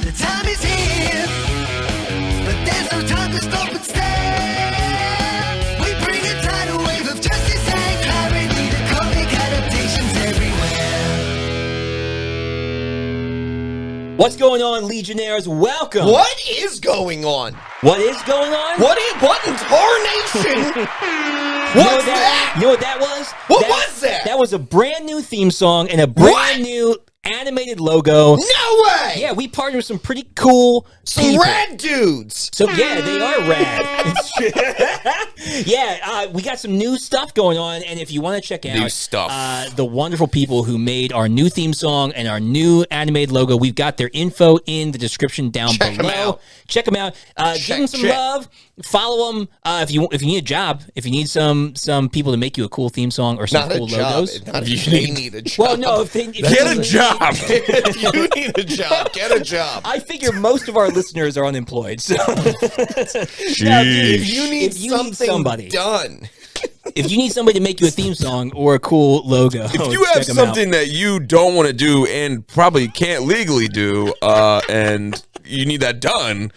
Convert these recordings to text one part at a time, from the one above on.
The time is here, but there's no time to stop and stare. We bring a tidal wave of justice and clarity to comic adaptations everywhere. What's going on, Legionnaires? Welcome. What is going on? What is going on? What in tarnation? What's that? You know what that was? What was that? That was a brand new theme song and a brand new animated logo. No way! Yeah, we partnered with some pretty cool people. Rad dudes. So yeah, they are rad. Yeah, we got some new stuff going on, and if you want to check out New stuff. The wonderful people who made our new theme song and our new animated logo, we've got their info in the description down below. Check them out. Give them some love. Follow them if you need a job. If you need some people to make you a cool theme song or some cool logos. Not if they need a job. Well, no, if get a job. If you need a job, get a job. I figure most of our listeners are unemployed. So if you need somebody done. If you need somebody to make you a theme song or a cool logo, if you have something that you don't want to do and probably can't legally do, and you need that done,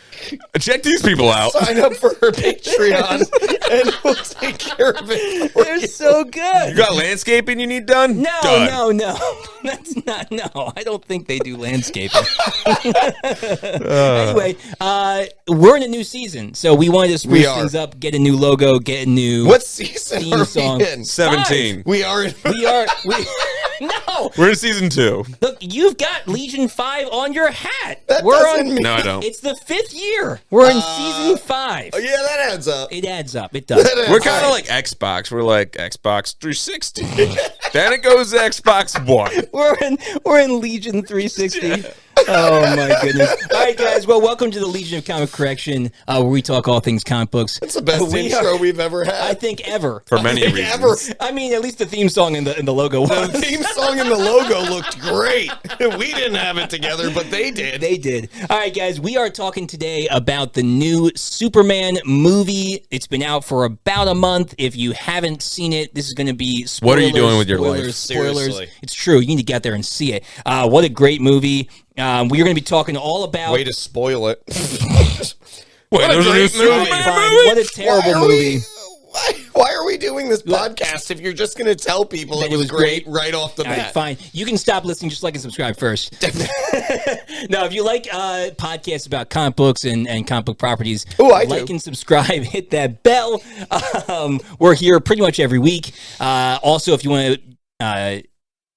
check these people out. Sign up for her Patreon, and we'll take care of it. They're so good. You got landscaping you need done? No. That's not. No, I don't think they do landscaping. Anyway, we're in a new season, so we wanted to spruce things up, get a new logo, get a new what season theme are song. we in? 17. We are. No. We're in season 2. Look, you've got Legion 5 on your hat. No, I don't. It's the 5th year. We're in season 5. Oh, yeah, that adds up. It adds up. It does. We're kind of like Xbox. We're like Xbox 360. Then it goes to Xbox One. We're in Legion 360. Oh my goodness! All right, guys. Well, welcome to the Legion of Comic Correction, where we talk all things comic books. It's the best intro we've ever had. I think ever. For many reasons. I mean, at least the theme song and the logo. The theme song and the logo looked great. We didn't have it together, but they did. They did. All right, guys. We are talking today about the new Superman movie. It's been out for about a month. If you haven't seen it, this is going to be spoilers. What are you doing with your life? Spoilers. Seriously. It's true. You need to get out there and see it. What a great movie. We're going to be talking all about... Way to spoil it. Wait, there's a new Superman movie? What a terrible movie. Why are we doing this podcast if you're just going to tell people that it was great right off the bat? All right, fine. You can stop listening. Just like and subscribe first. No, if you like podcasts about comic books and comic book properties, like and subscribe. Hit that bell. We're here pretty much every week. Also, if you want to...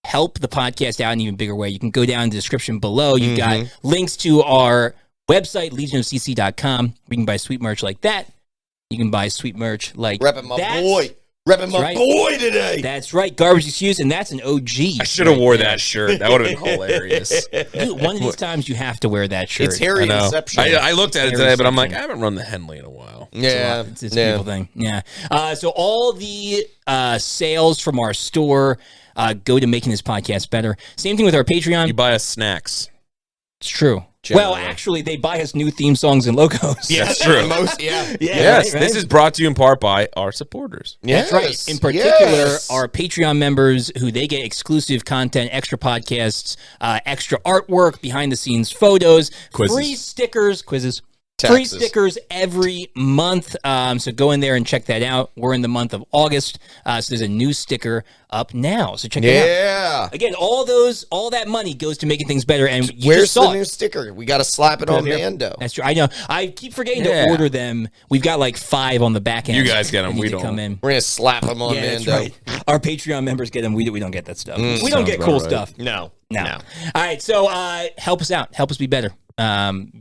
help the podcast out in an even bigger way, you can go down in the description below. You've got links to our website, legionofcc.com. We can buy sweet merch like that. You can buy sweet merch like Repping my boy. Repping my boy today. That's right. Garbage Excuse, and that's an OG. I should have wore that shirt. That would have been hilarious. One of these times you have to wear that shirt. It's Harry Inception. I looked at it today, but I'm like, I haven't run the Henley in a while. Yeah. It's a beautiful thing. Yeah. So all the sales from our store go to making this podcast better. Same thing with our Patreon. You buy us snacks. It's true. Generally. Well, actually, they buy us new theme songs and logos. Yeah, that's true. Yes, right? This is brought to you in part by our supporters. That's right. In particular, our Patreon members, who they get exclusive content, extra podcasts, extra artwork, behind-the-scenes photos, quizzes. Free stickers, quizzes. Taxes. Free stickers every month. So go in there and check that out. We're in the month of August. So there's a new sticker up now. So check it out. Yeah. Again, all that money goes to making things better. And you Where's just saw the new sticker? We got to slap it on Mando. That's true. I know. I keep forgetting to order them. We've got like 5 on the back end. You guys get them. We don't. Come in. We're going to slap them on Yeah, Mando. that's right. Our Patreon members get them. We don't get that stuff. We don't get cool stuff. No. All right. So help us out. Help us be better.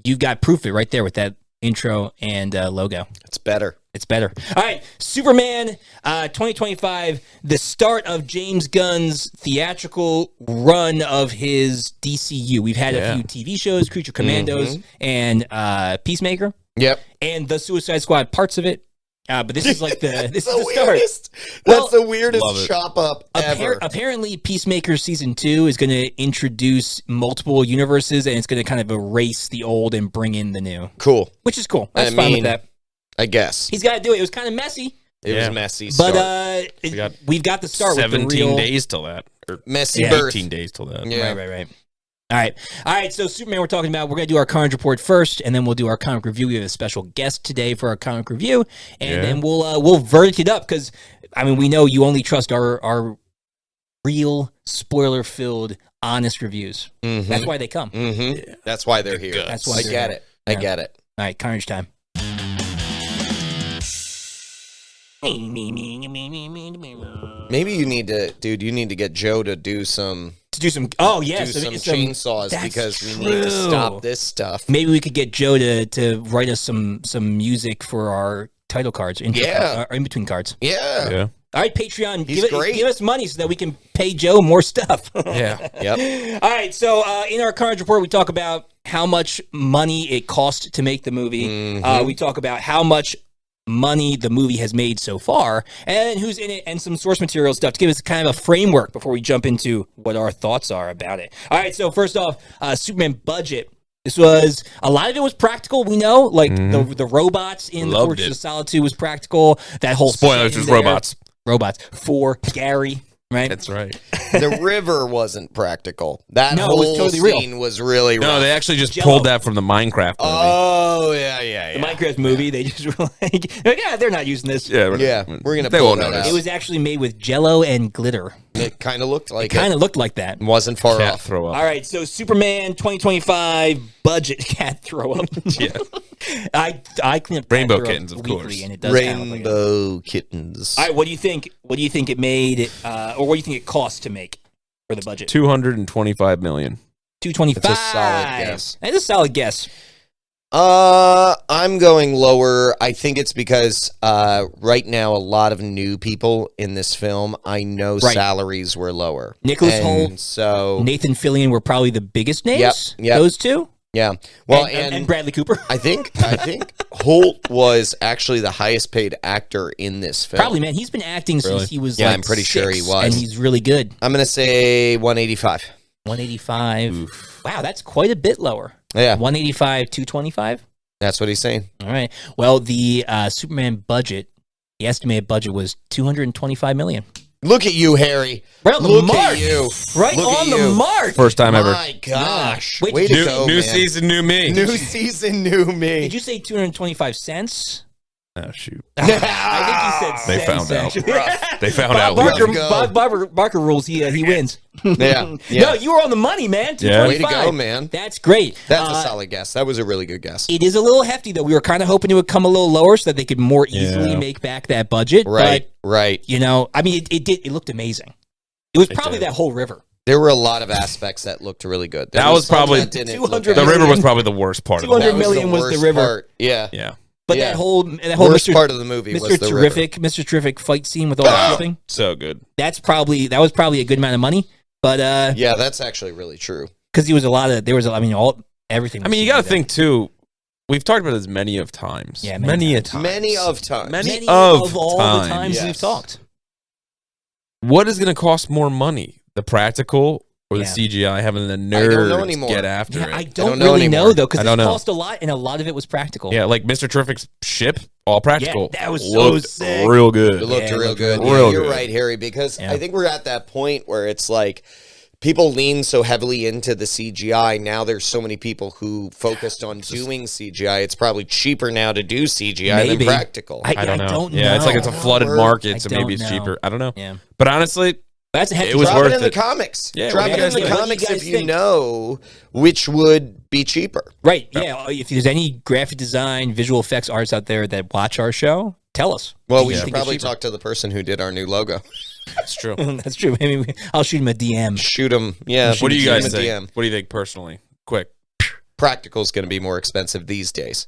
You've got proof of it right there with that intro and logo. It's better. It's better. All right, Superman 2025, the start of James Gunn's theatrical run of his DCU. We've had a few TV shows, Creature Commandos and Peacemaker. Yep. And the Suicide Squad parts of it. But this is like this is the weirdest. start. That's the weirdest chop up ever. Apparently, Peacemaker Season 2 is going to introduce multiple universes, and it's going to kind of erase the old and bring in the new. Cool. Which is cool. I was fine with that. I guess. He's got to do it. It was kind of messy. It was messy. But we've got the start 17 with the real... days till that. Or messy birth. 18 days till that. Yeah. Right. All right. So Superman, we're talking about. We're going to do our Carnage report first, and then we'll do our comic review. We have a special guest today for our comic review, and then we'll verdict it up because I mean we know you only trust our real spoiler-filled, honest reviews. Mm-hmm. That's why they come. Mm-hmm. Yeah. That's why they're here. That's why I get it. I get it. All right, Carnage time. Maybe you need to, dude. You need to get Joe to do some. Oh yeah, some chainsaws because we need to stop this stuff. Maybe we could get Joe to write us some music for our title cards. In between cards. Yeah. All right, Patreon, give us money so that we can pay Joe more stuff. Yeah. Yep. All right, so in our Carnage report, we talk about how much money it cost to make the movie. Mm-hmm. We talk about how much money the movie has made so far, and who's in it, and some source material stuff to give us kind of a framework before we jump into what our thoughts are about it. All right, so first off, Superman budget. This was, a lot of it was practical, we know, like the robots in the Fortress of Solitude was practical. That whole spoilers, there's robots. Robots for Gary, right? That's right. The river wasn't practical. That whole it was totally scene was really rough. No, they actually just pulled that from the Minecraft movie. Oh, yeah. The Minecraft movie, they just were like, yeah, they're not using this. Yeah, we're going to they pull won't that notice. out. It was actually made with Jell-O and glitter. It kind of looked like Kind of looked like that. Wasn't far Cat off. throw up. All right, so Superman 2025 budget cat throw up. Yeah. I clean up Rainbow cat throw kittens, up of weekly, course. and it does sound like it. Rainbow kittens. All right, what do you think? What do you think it made, or what do you think it cost to make for the budget? $225 million. 225. That's a solid guess. That's a solid guess. I'm going lower. I think it's because right now a lot of new people in this film. I know salaries were lower. Nicholas Hoult, so Nathan Fillion were probably the biggest names. Yep. Those two. Yeah. Well, and Bradley Cooper. I think Holt was actually the highest paid actor in this film. Probably, man. He's been acting since he was I'm pretty sure he was. And he's really good. I'm going to say 185. 185. Oof. Wow, that's quite a bit lower. Yeah. 185, 225? That's what he's saying. All right. Well, the Superman budget, the estimated budget was $225 million. Look at you, Harry. Right on the Look mark. At you. Right Look on the mark. First time ever. My gosh. Wait, Way to go, new man. season, new me. New season, new me. Did you say 225 cents? Oh, shoot. I think he said They cents, found out. actually. They found out. Barker rules, he wins. Yeah. No, you were on the money, man. Yeah. Way to go, man. That's great. That's a solid guess. That was a really good guess. It is a little hefty, though. We were kind of hoping it would come a little lower so that they could more easily make back that budget. Right, but, right. You know, I mean, it looked amazing. It was probably that whole river. There were a lot of aspects that looked really good. That was probably the river was probably the worst part of it. 200 million was the river. Part. Yeah. Yeah. But that whole worst part of the movie was the Mr. Terrific fight scene with all the shipping. So good. That was probably a good amount of money. But yeah, that's actually really true. Because everything. I mean, you got to think too. We've talked about this many of times. Yeah, many of times. Many of all the times we've talked. What is going to cost more money, the practical or the CGI? Having the nerds get after it. I don't really know though, because it cost a lot, and a lot of it was practical. Yeah, like Mr. Terrific's ship, all practical. Yeah, that was so sick. Real good. It looked real good. You're right, Harry, because I think we're at that point where it's like people lean so heavily into the CGI. Now there's so many people who focused on doing CGI. It's probably cheaper now to do CGI than practical. I don't know. Yeah, it's like it's a flooded market, so maybe it's cheaper. I don't know. Yeah. But honestly, it was worth it in the comics. Yeah, drop it in the comics if you know which would be cheaper. Right. Yeah. If there's any graphic design, visual effects artists out there that watch our show, tell us. Well, we should probably talk to the person who did our new logo. That's true. That's true. I mean, I'll shoot him a DM. Shoot him. Yeah. What do you guys think? What do you think personally? Quick. Practical's going to be more expensive these days.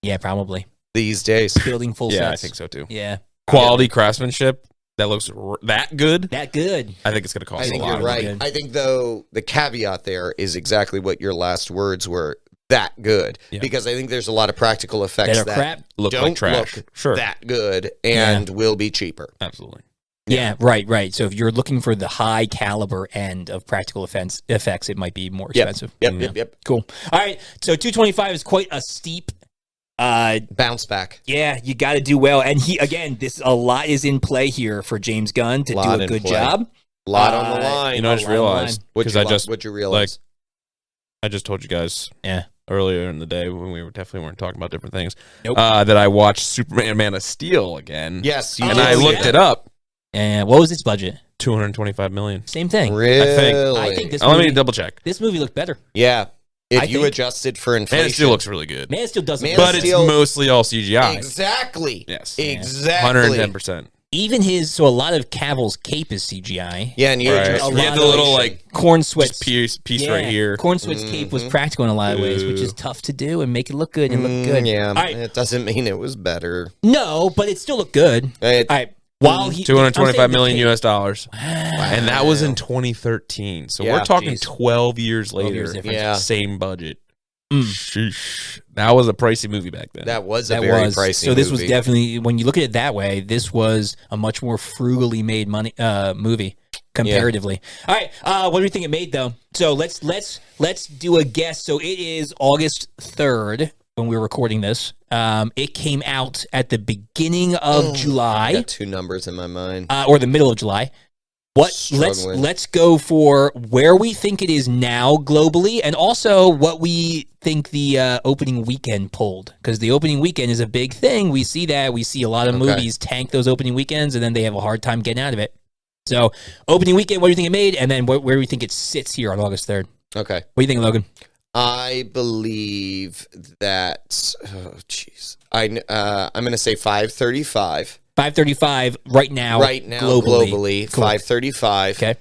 Yeah, probably. These days. Building full sets. Yeah, I think so too. Yeah. Quality craftsmanship that looks that good. That good. I think it's going to cost a lot. I think you're right. I think, though, the caveat there is exactly what your last words were. That good. Yeah. Because I think there's a lot of practical effects that look don't like trash. Look that good and will be cheaper. Absolutely. Yeah, right. So if you're looking for the high caliber end of practical effects, it might be more expensive. Yep. Cool. All right. So 225 is quite a steep bounce back. Yeah, you got to do well. And a lot is in play here for James Gunn to do a good job. A lot on the line. You know, I just realized because what'd you realize? I just told you guys. Yeah. Earlier in the day when we definitely weren't talking about different things. Nope. That I watched Superman Man of Steel again. Yes, and I looked it up. And what was its budget? $225 million. Same thing. Really? I think this. Let me double check. This movie looked better. Yeah. If you adjusted for inflation, Man of Steel looks really good. Man of Steel doesn't, but it's mostly all CGI. Exactly. Yes. Exactly. 110%. Even so a lot of Cavill's cape is CGI. Yeah, and you had the little corn sweat piece right here. Corn sweat's cape was practical in a lot of ways, which is tough to do and make it look good and look good. Yeah, it doesn't mean it was better. No, but it still looked good. All right. While $225 million US dollars. Wow. And that was in 2013. So we're talking 12 years later. Same budget. Sheesh. That was a pricey movie back then. That was a very pricey So this was definitely, when you look at it that way, this was a much more frugally made movie comparatively. All right, what do we think it made though? So let's do a guess. So it is August 3rd when we were recording this. It came out at the beginning of July. I got two numbers in my mind. Or the middle of July. Let's go for where we think it is now globally, and also what we think the opening weekend pulled, because the opening weekend is a big thing. We see a lot of movies tank those opening weekends, and then they have a hard time getting out of it. So opening weekend, what do you think it made, and then where do we think it sits here on August 3rd? Okay, what do you think, Logan? I believe that. Oh, jeez, I'm going to say 535. 535 right now. Globally cool. 535. Okay.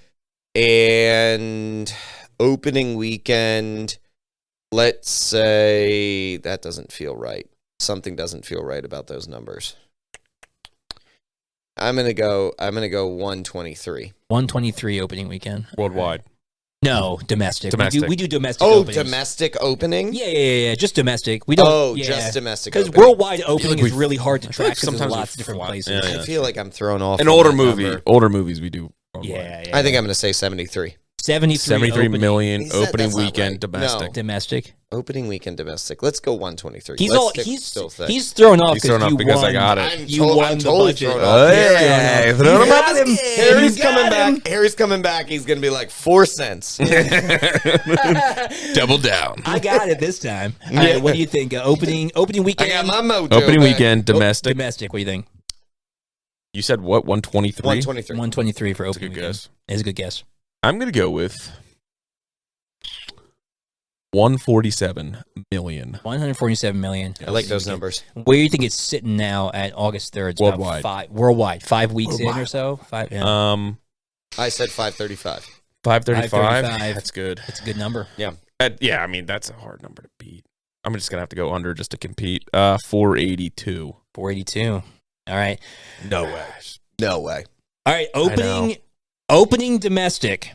And opening weekend, let's say that doesn't feel right. Something doesn't feel right about those numbers. I'm gonna go 123. 123 opening weekend. Worldwide. No, domestic. We do domestic. Openings. Domestic opening? Yeah. Just domestic. We don't. Just domestic. Because worldwide opening is really hard to track. Because sometimes lots of different places. I feel like I'm thrown off. An older movies we do. Yeah. I think I'm going to say 73. 73 million opening weekend domestic. No. Domestic. Opening weekend domestic. Let's go 123. He's thrown off because I got it. You won the budget. Harry's coming back. Harry's coming back. He's going to be like 4 cents. Double down. I got it this time. All right, what do you think? Opening weekend. I got my mojo. Opening weekend domestic. Domestic. What do you think? You said what? 123. 123 for opening weekend. Guess. It's a good guess. I'm going to go with 147 million. 147 million. I like those numbers. Where do you think it's sitting now at August 3rd? It's worldwide. Worldwide. 5 weeks in or so? 5. Yeah. I said 535. 535. That's good. That's a good number. Yeah. I mean, that's a hard number to beat. I'm just going to have to go under just to compete. 482. 482. All right. No way. No way. All right. Opening domestic,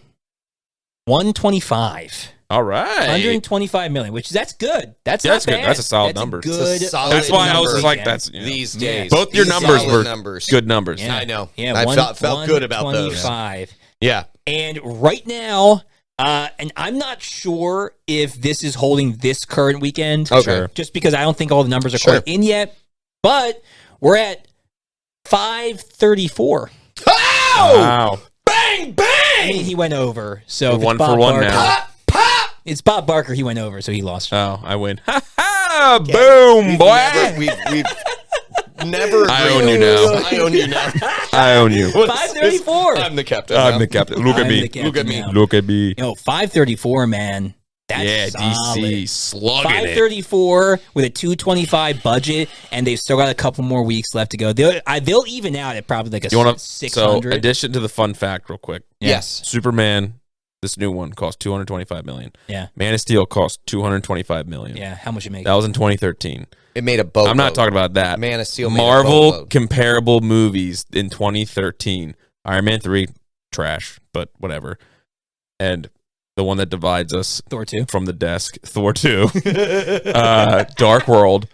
125. All right. 125 million, that's good. That's not bad. Good. That's a solid number. That's why I was just like, that's these days. Both your numbers were good numbers. Yeah. I know. Yeah, I felt good about those. 125. Yeah. And right now, and I'm not sure if this is holding this current weekend. Okay. Just because I don't think all the numbers are quite in yet. But we're at 534. Oh! Wow. Bang, bang! I mean, he went over. So 1 for 1 now. Pop! It's Bob Barker. He went over, so he lost. Oh, I win. Ha ha! Boom, boy! We've never. I own you now. I own you now. I own you. 534. I'm the captain. I'm the captain. Look at me. Look at me. Look at me. 534, man. That's solid. DC slugging 534 with a 225 budget, and they've still got a couple more weeks left to go. They'll even out at probably like a 600. So, addition to the fun fact, real quick. Yes. Superman, this new one, cost $225 million. Yeah. Man of Steel cost $225 million. Yeah. How much it make? That was in 2013. It made a boatload. I'm not talking about that. Man of Steel. Marvel comparable movies in 2013. Iron Man 3, trash, but whatever. And the one that divides us, Thor 2 from the desk, Thor 2, Dark World,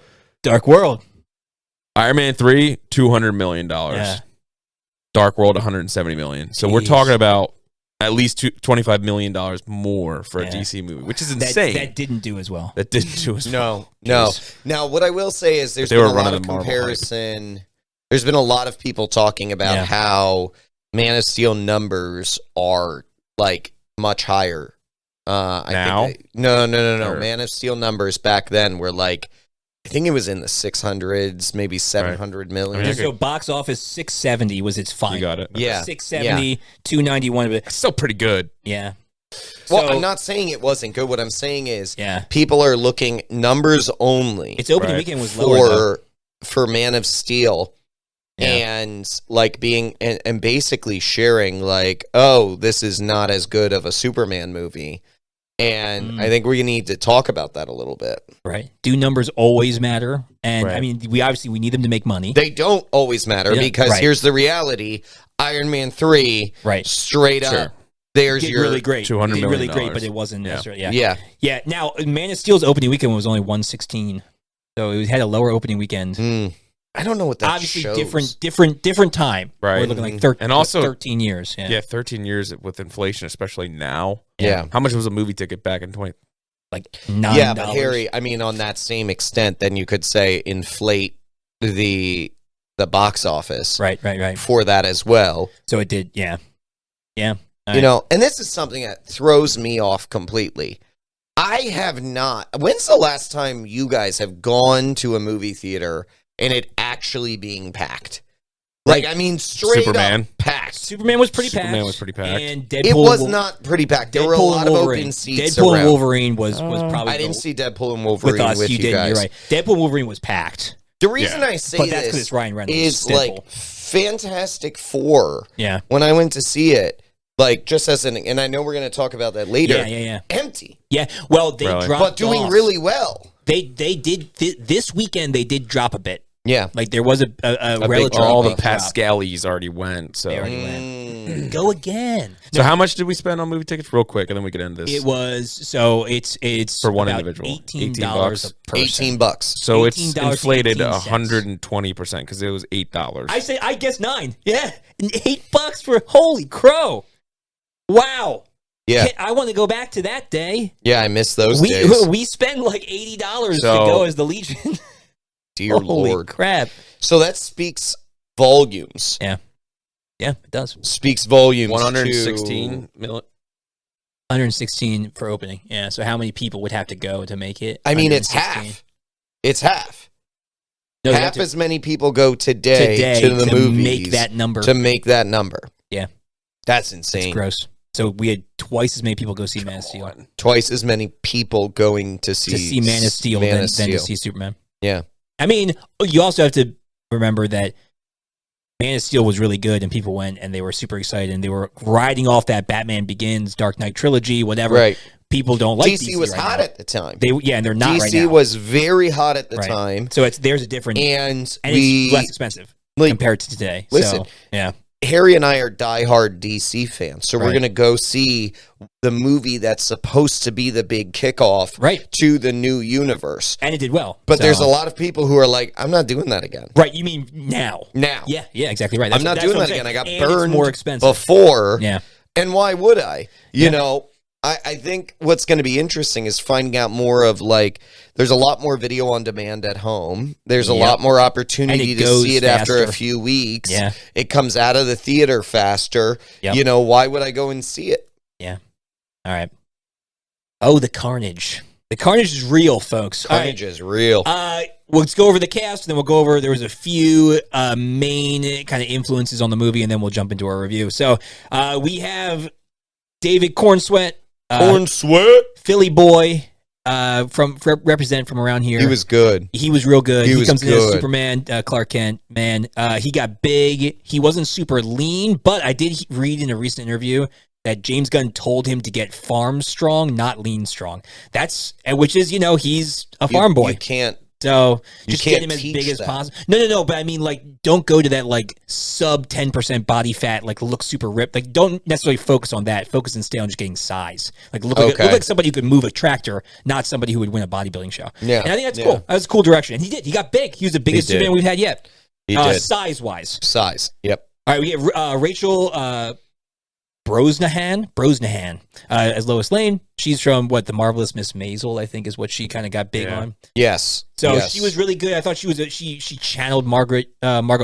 Iron Man 3, $200 million, Dark World, $170 million. So we're talking about at least $25 million more for a DC movie, which is insane. That didn't do as well. No. Now, what I will say is there's been a lot of comparison. There's been a lot of people talking about how Man of Steel numbers are like much higher. Now? No. Man of Steel numbers back then were like, I think it was in the 600s, maybe 700 million. I mean, so box office 670 was its final. You got it. Yeah. 670, 291. It's still pretty good. Yeah. Well, So- I'm not saying it wasn't good. What I'm saying is Yeah. people are looking numbers only Its opening weekend was lower, though. for Man of Steel. Yeah. And like being and basically sharing like, oh, this is not as good of a Superman movie. And I think we need to talk about that a little bit. Right. Do numbers always matter? And Right. I mean, we need them to make money. They don't always matter because here's the reality. Iron Man 3, straight up, there's your really great. $200 million. Really great, but it wasn't necessarily. Yeah. Now, Man of Steel's opening weekend was only 116. So it had a lower opening weekend. I don't know what that Obviously, shows. different time. Right. We're looking like and also 13 years. Yeah. 13 years with inflation, especially now. Yeah. How much was a movie ticket back in 20? Like $9. Yeah, but Harry, I mean, on that same extent, then you could say inflate the box office. Right. For that as well. So it did, yeah. You know, and this is something that throws me off completely. I have not. When's the last time you guys have gone to a movie theater and it actually being packed? Like, I mean, straight Superman. up packed. Superman was pretty packed. And Deadpool, it was not pretty packed. There were a lot of open seats Deadpool around. and Wolverine was probably. I didn't see Deadpool and Wolverine with us. with You didn't. guys. You're right. Deadpool and Wolverine was packed. The reason I say But that's 'cause this it's Ryan Reynolds. is Deadpool. like Fantastic Four. Yeah. When I went to see it, like just as an, and I know we're going to talk about that later. Yeah. Empty, Yeah. Well, they Really? dropped but doing off. really well. They did this weekend. They did drop a bit. Yeah. Like there was a relative. all the big drop. Pascalis already went. So They already went. Go again. So how much did we spend on movie tickets? Real quick, and then we could end this. It was it's For one about individual. $18 $18 a person. $18. So it's $18 inflated $0.18. 120% because it was $8. I guess 9. Yeah, $8 for holy crow! Wow. Yeah. I want to go back to that day. Yeah, I miss those days. We spend like $80 So- to go as the Legion. Dear Holy Lord. crap! So that speaks volumes. Yeah, it does. Speaks volumes. 116 million. 116 for opening. Yeah. So how many people would have to go to make it? I mean, it's 116. half. It's half. No, Half as many people go today to the movies make that number. To make that number. Yeah. That's insane. It's gross. So we had twice as many people go see Man of Steel. Twice as many people going to see Man of Steel than to see Superman. Yeah. I mean, you also have to remember that Man of Steel was really good and people went and they were super excited and they were riding off that Batman Begins, Dark Knight trilogy, whatever. Right. People don't like DC. DC was right hot now. at the time. And they're not right now. DC was very hot at the Right. time. So there's a difference. And it's less expensive compared to today. Listen, so, yeah. Harry and I are diehard DC fans, so we're going to go see the movie that's supposed to be the big kickoff to the new universe. And it did well. But there's a lot of people who are like, I'm not doing that again. Right, you mean now. Now. Yeah, exactly right. I'm not doing that again. I got burned more expensive before. Yeah. And why would I? You know, I think what's going to be interesting is finding out more of like, there's a lot more video on demand at home. There's a lot more opportunity to see it after a few weeks. Yeah. It comes out of the theater faster. Yep. You know, why would I go and see it? Yeah. All right. Oh, the carnage. The carnage is real, folks. Carnage is real. Let's go over the cast, and then we'll go over, there was a few main kind of influences on the movie, and then we'll jump into our review. So we have David Cornsweet. Philly boy, represent from around here. He was good. He was real good. He comes in as good. Superman, Clark Kent. Man, he got big. He wasn't super lean, but I did read in a recent interview that James Gunn told him to get farm strong, not lean strong. Which is, he's a farm boy. You can't. So You just can't get him as teach big as that. possible. No. But I mean, like, don't go to that like sub 10% body fat, like look super ripped. Like, don't necessarily focus on that. Focus and stay on just getting size. Like, look like somebody who could move a tractor, not somebody who would win a bodybuilding show. Yeah, and I think that's cool. That's a cool direction. And he did. He got big. He was the biggest did. Superman we've had yet. He did. Size wise. Yep. All right, we have Rachel Brosnahan as Lois Lane. She's from The Marvelous Miss Maisel, I think, is what she kind of got big on. Yes. So she was really good. I thought she channeled Margot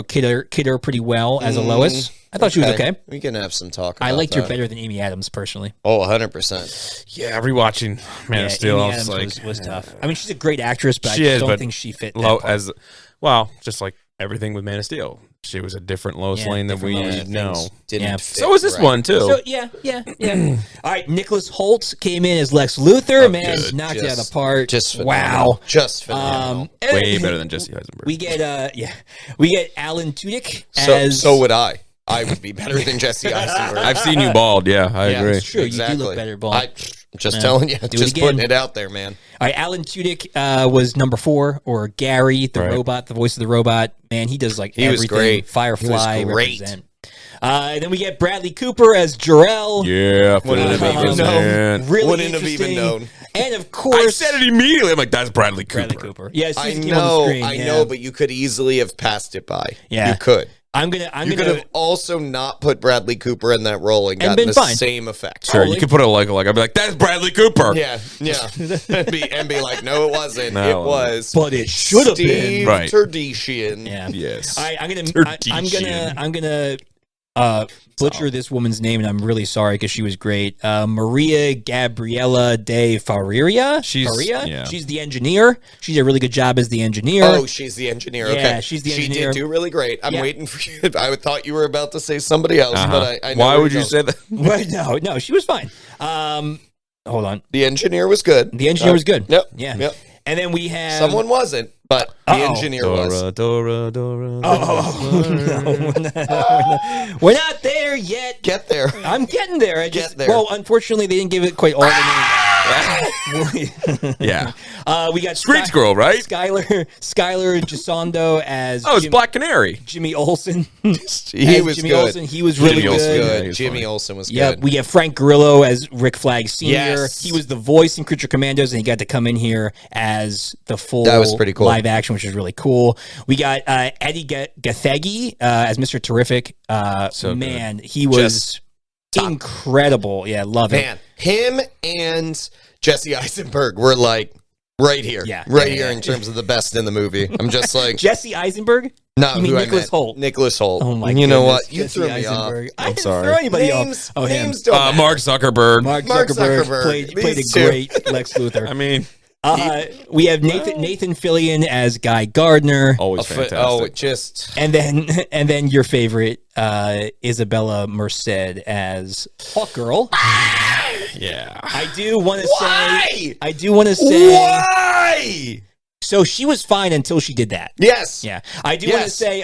Kidder pretty well as a Lois. I thought she was okay. We can have some talk about I liked her better than Amy Adams, personally. Oh, 100%. Yeah, rewatching Man of Steel, Amy I was Adams like... was tough. I mean, she's a great actress, but I don't think she fit just like everything with Man of Steel. She was a different Lois Lane than we know. So was this one, too. So, yeah. All right, Nicholas Hoult came in as Lex Luthor. Knocked it out of the park. Wow. Just phenomenal. Way better than Jesse Eisenberg. We get Alan Tudyk as... So would I. I would be better than Jesse Eisenberg. I've seen you bald, I agree. It's true, exactly. You do look better bald. Just telling you, just putting it out there, man. All right, Alan Tudyk was number 4, or Gary, the robot, the voice of the robot. Man, he does everything. Was great. Firefly, represent. And then we get Bradley Cooper as Jor-El. Yeah, wouldn't have even known. And of course, I said it immediately. I'm like, that's Bradley Cooper. Yeah, I know, but you could easily have passed it by. Yeah, you could. You could have also not put Bradley Cooper in that role and gotten the same effect. Sure, you could put it like I'd be like, that's Bradley Cooper. Yeah. and be like, no, it wasn't. It was, but it should have been. Right. Turdishian. Yeah. Yes. All right, I'm gonna butcher this woman's name, and I'm really sorry because she was great. Maria Gabriela de Faria. She's the engineer. She did a really good job as the engineer. Oh, she's the engineer. Okay. Yeah, she's the engineer. She did do really great. I'm waiting for you. I thought you were about to say somebody else, but I know. Why would you say that? Well, no, she was fine. Hold on. The engineer was good. Yep. Yeah. Yep. And then we have... Someone wasn't, but the engineer was. Dora. No, we're not there yet. Get there. I'm getting there. Get there. Well, unfortunately, they didn't give it quite all the names. Yeah. We got Screech Girl, right? Skylar Gisondo as... Oh, it's Black Canary. Jimmy Olsen. He was Jimmy good. Olsen. He was really good. Jimmy Olsen was good. Yeah, we have Frank Grillo as Rick Flag Sr. Yes. He was the voice in Creature Commandos, and he got to come in here as the full that was pretty cool. live action, which was really cool. We got Eddie Gathegi as Mr. Terrific. Man, he was incredible. Yeah, love it. Man, him and Jesse Eisenberg were like right here. Here in terms of the best in the movie. I'm just like... Jesse Eisenberg? No, you mean Nicholas Hoult? Nicholas Hoult. Oh my You know goodness. what? You Jesse threw me Eisenberg. off. I didn't sorry. throw anybody names, off. Oh, him. Names don't matter. Mark Zuckerberg. Mark Zuckerberg played a great Lex Luthor. I mean... we have Nathan Fillion as Guy Gardner. Always fantastic. And then your favorite, Isabella Merced as Hawk Girl. Yeah. I do want to say why? So she was fine until she did that. Yes. Yeah. I do want to say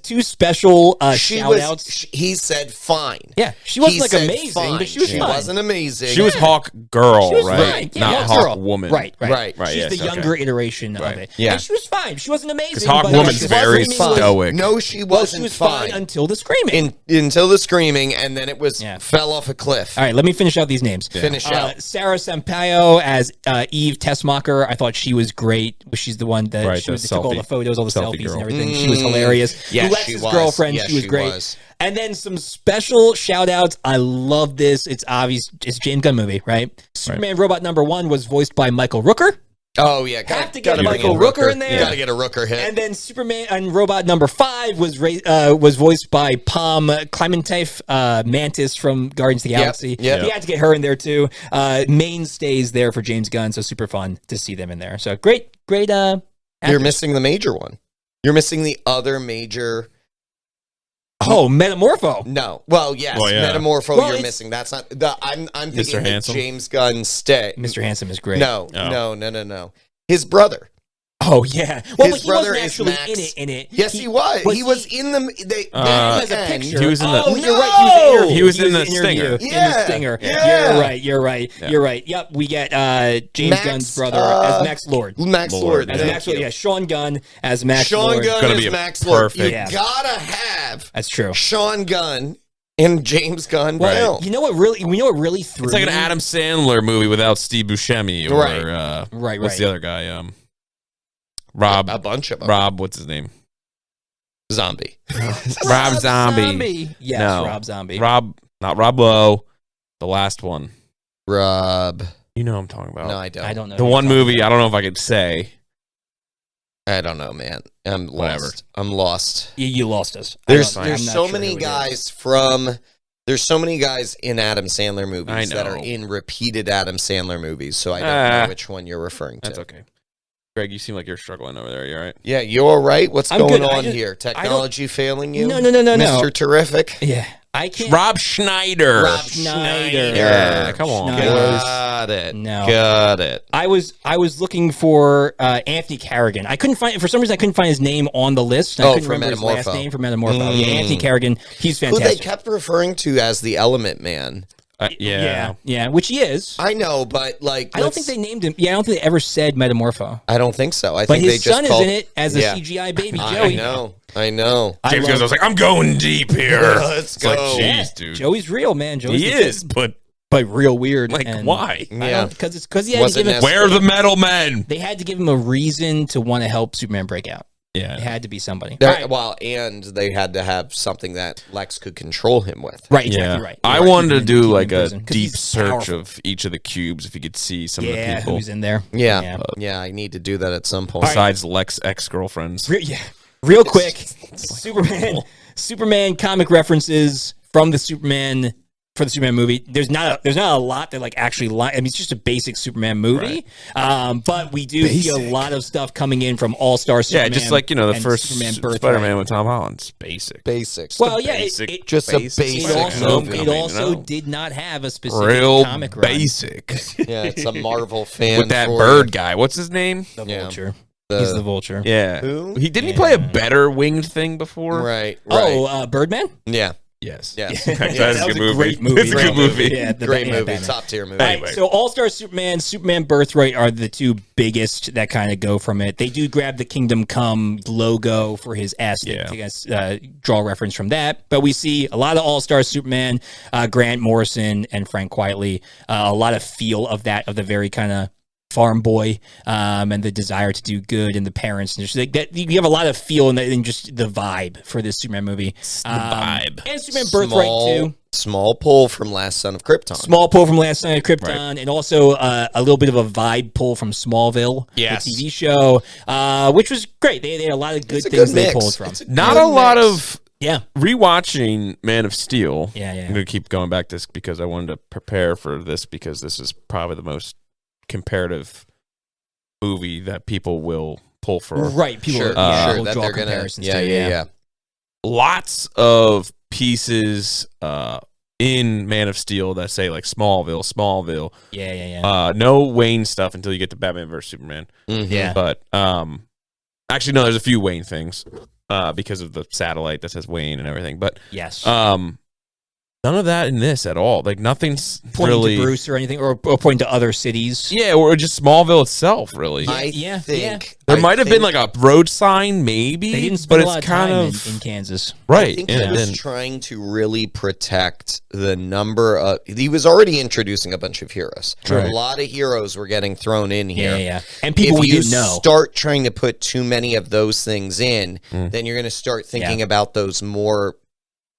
two special shout outs. He said fine. Yeah. She wasn't amazing, but she was fine. She wasn't amazing. She was Hawk Girl, was right? fine. Yeah, not Hawk Woman. Right. She's yes, the younger iteration of it. Yeah. And she was fine. She wasn't amazing. Because Hawk Woman's very stoic. No, she wasn't she was fine until the screaming. Until the screaming, and then it was fell off a cliff. All right, let me finish out these names. Finish out. Sarah Sampaio as Eve Tessmacher. I thought she was great. She's the one that she took all the photos, all the selfies and everything. She was hilarious. Yes, she was. Girlfriend, yes, she was great. And then some special shout outs. I love this. It's obvious. It's a James Gunn movie, right? Superman Robot -- was voiced by Michael Rooker. Oh, yeah. Have to get Michael Rooker in there. You got to get a Rooker hit. And then Superman and Robot #5 was voiced by Pom Klementieff, Mantis from Guardians of the Galaxy. Yep. He had to get her in there too. Mainstays there for James Gunn, so super fun to see them in there. So great. You're missing the major one. You're missing the other major. Oh, Metamorpho. No. Well, yes. Metamorpho you're missing. That's not I'm thinking that James Gunn stay. Mr. Handsome is great. No. His brother. Oh yeah. Well, his brother he wasn't is actually Max. in it. Yes, he was. He was in the. As a picture. He was in the. Oh, you're right. He was in the Stinger. Yeah. In the Stinger. Yeah. You're right. You're right. Yep. We get James Gunn's brother as Max Lord. Max Lord. As Max Lord. Yeah. Sean Gunn as Max Lord. Sean Gunn as Max Lord. You Yeah. gotta have. That's true. Sean Gunn and James Gunn. Well, you know what really threw It's like an Adam Sandler movie without Steve Buscemi or right. What's the other guy? Rob. A bunch of them. Rob, what's his name? Zombie. Rob Zombie. Yes, no. Rob Zombie. Not Rob Lowe. The last one. Rob. You know what I'm talking about. No, I don't. I don't know. The one movie, I don't know if I could say. I don't know, man. I'm lost. I'm lost. You lost us. There's so many guys in Adam Sandler movies that are in repeated Adam Sandler movies, so I don't know which one you're referring to. That's okay. Greg, you seem like you're struggling over there. You all right? Yeah, you all right? What's going on here? Technology failing you? No. Mr. Terrific? Yeah. I can't. Rob Schneider. Yeah, come on. Got it. No. Got it. I was looking for Anthony Carrigan. I couldn't find, for some reason I couldn't find his name on the list. I couldn't remember his last name for Metamorpho. Yeah, Anthony Carrigan. He's fantastic. Who they kept referring to as the Element Man. Yeah, which he is. I know, but like, I don't think they named him. Yeah, I don't think they ever said Metamorpho. I don't think so. But his son is in it as a CGI baby Joey. I know. James goes, I was like, I'm going deep here. Let's go. Like, jeez, dude. Joey's real, man. He is, but real weird. Like, why? Yeah, because he had to give him. Where are the metal men? They had to give him a reason to want to help Superman break out. Yeah, it had to be somebody. Right. Well, and they had to have something that Lex could control him with. Right, exactly right. I wanted to do like a deep search of each of the cubes if you could see some of the people who's in there. Yeah, I need to do that at some point. Besides Lex ex-girlfriends. Real quick, Superman comic references from the Superman movie. There's not a lot that like actually it's just a basic Superman movie. Right. But we do see a lot of stuff coming in from All-Star Superman. Yeah, just like, the first Spider-Man with Tom Holland. It's basic. Well, just a basic. It also did not have a specific comic run. Basic. Yeah, it's a Marvel fan with that bird guy. What's his name? The Vulture. He's the Vulture. Yeah. Who? He play a better winged thing before? Right. Oh, Birdman? Yeah. Yes. That was a good movie. Great movie. It's a good movie. Yeah, great movie. Top tier movie. Anyway. So All-Star Superman Birthright are the two biggest that kind of go from it. They do grab the Kingdom Come logo for his S. Yeah. I guess draw reference from that. But we see a lot of All-Star Superman, Grant Morrison and Frank Quitely. A lot of feel of that, of the very kind of farm boy and the desire to do good and the parents and just like that. You have a lot of feel in just the vibe for this Superman movie. The vibe. And Superman Birthright too. Small pull from Last Son of Krypton. Right. And also a little bit of a vibe pull from Smallville, the TV show, which was great. They had a lot of good things they pulled from. Not a lot of rewatching Man of Steel. I'm going to keep going back to this because I wanted to prepare for this because this is probably the most comparative movie that people will pull for. Right. People will that draw they're comparisons gonna, to. Yeah. Lots of pieces in Man of Steel that say like Smallville. Yeah. No Wayne stuff until you get to Batman vs Superman. Mm-hmm. Yeah. But actually no, there's a few Wayne things because of the satellite that says Wayne and everything. But yes. None of that in this at all. Like nothing's pointing really to Bruce or anything, or pointing to other cities. Yeah, or just Smallville itself. Really, I think there might have been like a road sign, maybe. They didn't spend but a lot it's of kind time of in Kansas, right? I think he was trying to really protect the number of. He was already introducing a bunch of heroes. Right. A lot of heroes were getting thrown in here. Yeah. And people we didn't know. Start trying to put too many of those things in, then you're going to start thinking about those more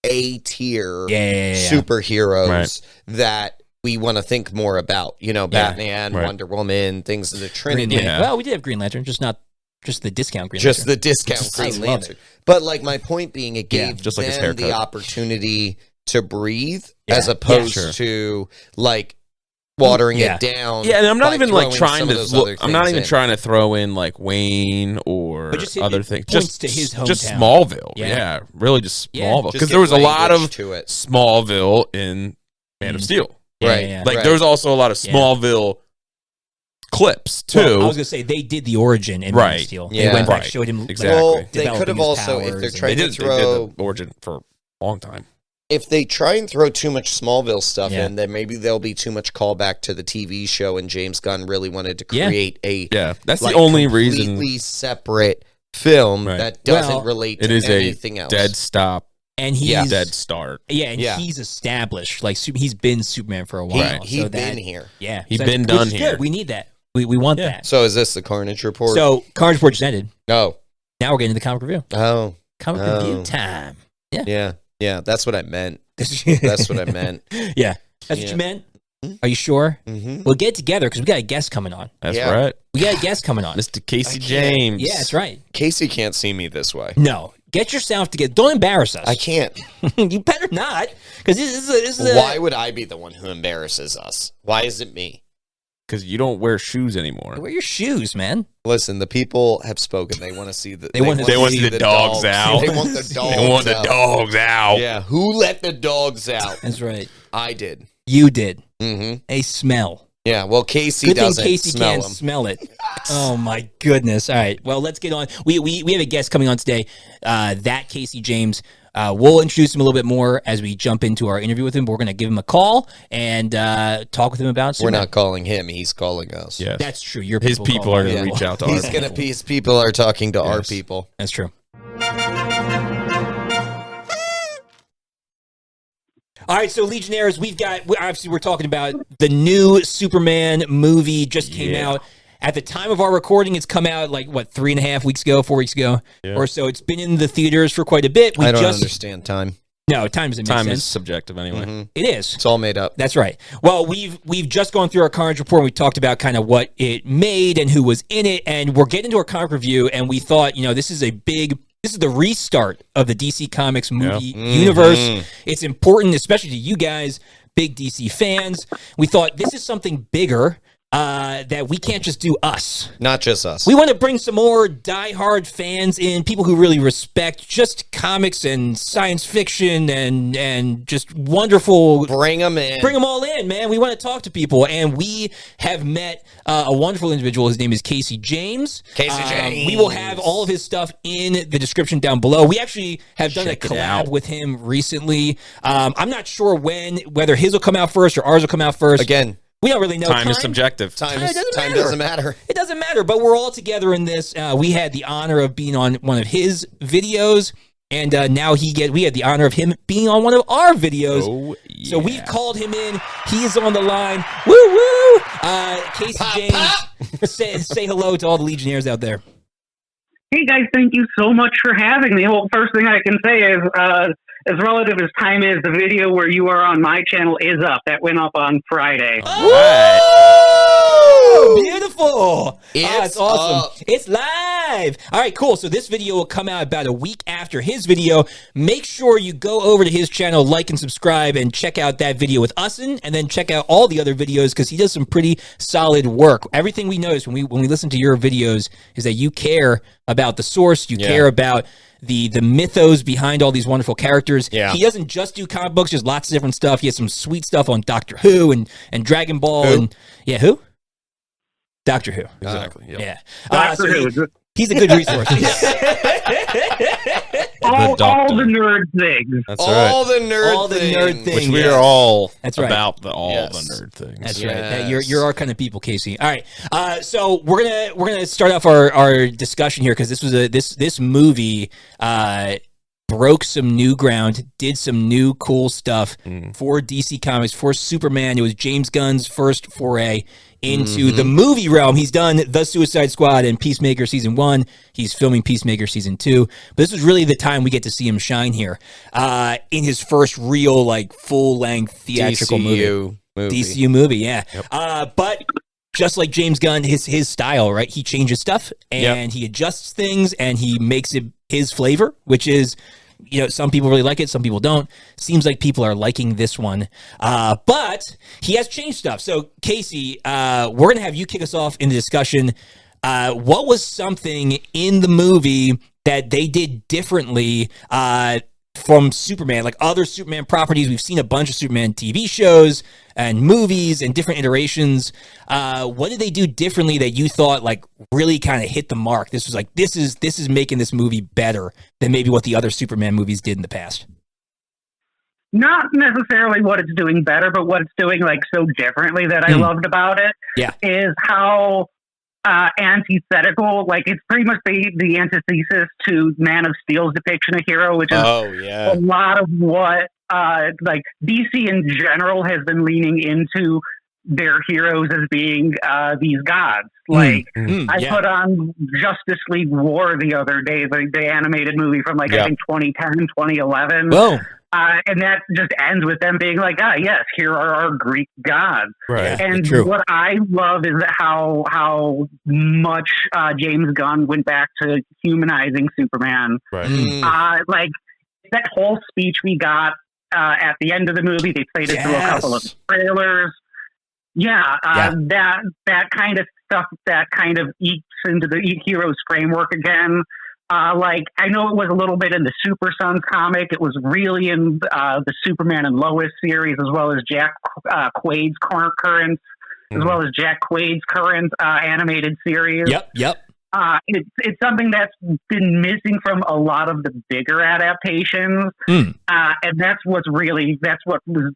A-tier superheroes that we want to think more about. Batman, Wonder Woman, things of the Trinity. Well, we did have Green Lantern, just the discount Green Lantern. Just the discount Green Lantern. But like my point being, it gave just like them the opportunity to breathe as opposed to like watering it down. Yeah, and I'm not even like trying to. I'm not even trying to throw in like Wayne or other things. Just to his hometown. Just Smallville. Yeah, really just Smallville because there was a lot of Smallville in Man of Steel. Right. Like there was also a lot of Smallville clips too. Well, I was gonna say they did the origin in Man of Steel. They went back, showed him exactly. Well, they could have also, if they're trying to throw, they did the origin for a long time. If they try and throw too much Smallville stuff in, then maybe there'll be too much callback to the TV show, and James Gunn really wanted to create that's the only reason completely separate film that doesn't relate to anything else. Dead stop. And he's dead start. Yeah, and he's established. Like he's been Superman for a while. He's been here. Yeah, he's been done here. Good. We need that. We want that. So is this the Carnage Report? So Carnage Report just ended. Oh, now we're getting to the comic review. Comic review time. Yeah. That's what I meant. That's what I meant. Yeah, that's what you meant. Are you sure? Mm-hmm. We'll get together because we got a guest coming on. That's right. We got a guest coming on. Mr. Casey James. Yeah, that's right. Casey can't see me this way. No. Get yourself together. Don't embarrass us. I can't. You better not. Because this is Why would I be the one who embarrasses us? Why is it me? Because you don't wear shoes anymore. Wear your shoes, man. Listen, the people have spoken. They want to see the. They want to see the dogs out. They want the dogs out. They want the dogs out. Yeah. Who let the dogs out? That's right. I did. You did. Mm-hmm. They smell. Yeah. Well, Casey Good thing doesn't Casey smell can't them. smell it. Oh my goodness! All right. Well, let's get on. We have a guest coming on today. That Casey James. We'll introduce him a little bit more as we jump into our interview with him. But we're going to give him a call and talk with him about. We're not calling him; he's calling us. Yes. That's true. His people are going to reach out to His people are talking to our Yes. people. That's true. All right, so Legionnaires, we're talking about the new Superman movie just came out. At the time of our recording, it's come out 3.5 weeks ago, 4 weeks ago, or so. It's been in the theaters for quite a bit. I don't understand time. No, time doesn't make sense. Time is subjective anyway. Mm-hmm. It is. It's all made up. That's right. Well, we've just gone through our Carnage report. And we talked about kind of what it made and who was in it, and we're getting into our comic review. And we thought, this is the restart of the DC Comics movie universe. It's important, especially to you guys, big DC fans. We thought this is something bigger. That we can't just do us. Not just us. We want to bring some more diehard fans in, people who really respect just comics and science fiction and just wonderful. Bring them in. Bring them all in, man. We want to talk to people, and we have met a wonderful individual. His name is Casey James. Casey James. We will have all of his stuff in the description down below. We actually have done a collab with him recently. I'm not sure whether his will come out first or ours will come out first. Again. We don't really know. Time is subjective. Time doesn't matter. It doesn't matter, but we're all together in this. We had the honor of being on one of his videos, and now we had the honor of him being on one of our videos. Oh, yeah. So we've called him in. He is on the line. Woo woo! Casey James, say hello to all the Legionnaires out there. Hey guys, thank you so much for having me. Well, first thing I can say is, as relative as time is, the video where you are on my channel is up. That went up on Friday. Oh, beautiful. It's awesome. Up. It's live. All right, cool. So this video will come out about a week after his video. Make sure you go over to his channel, like and subscribe, and check out that video with us and then check out all the other videos because he does some pretty solid work. Everything we notice when we listen to your videos is that you care about the source, you care about the mythos behind all these wonderful characters. Yeah. He doesn't just do comic books, there's lots of different stuff. He has some sweet stuff on Doctor Who and Dragon Ball who? Doctor Who. Exactly. Yep. Yeah. Doctor Who. He's a good resource. all the nerd things. That's right. All the nerd things. Which we are all That's right. about the nerd things. That's right. You're our kind of people, Casey. All right. So we're gonna start off our discussion here because this movie broke some new ground, did some new cool stuff for DC Comics, for Superman. It was James Gunn's first foray into the movie realm. He's done The Suicide Squad and Peacemaker Season 1. He's filming Peacemaker Season 2. But this was really the time we get to see him shine here in his first real, full-length theatrical movie. DCU movie, yeah. Yep. But just like James Gunn, his style, right? He changes stuff, and he adjusts things, and he makes it his flavor, which is... some people really like it, some people don't. Seems like people are liking this one. But he has changed stuff. So, Casey, we're going to have you kick us off in the discussion. What was something in the movie that they did differently from Superman, like other Superman properties? We've seen a bunch of Superman TV shows and movies and different iterations. What did they do differently that you thought really kind of hit the mark? This was this is making this movie better than maybe what the other Superman movies did in the past. Not necessarily what it's doing better, but what it's doing so differently that I loved about it is how antithetical, it's pretty much the antithesis to Man of Steel's depiction of hero, which is a lot of what DC in general has been leaning into their heroes as being these gods. I put on Justice League War the other day, the animated movie from I think 2010, 2011. And that just ends with them being like, yes, here are our Greek gods. Right. And what I love is how much James Gunn went back to humanizing Superman. Right. Like that whole speech we got at the end of the movie, they played it through a couple of trailers. That kind of stuff that kind of eats into the Heroes framework again. Like, I know it was a little bit in the Super Sons comic. It was really in the Superman and Lois series, as well as Jack Quaid's current, as well as Jack Quaid's current animated series. Yep. It's something that's been missing from a lot of the bigger adaptations, and that's what was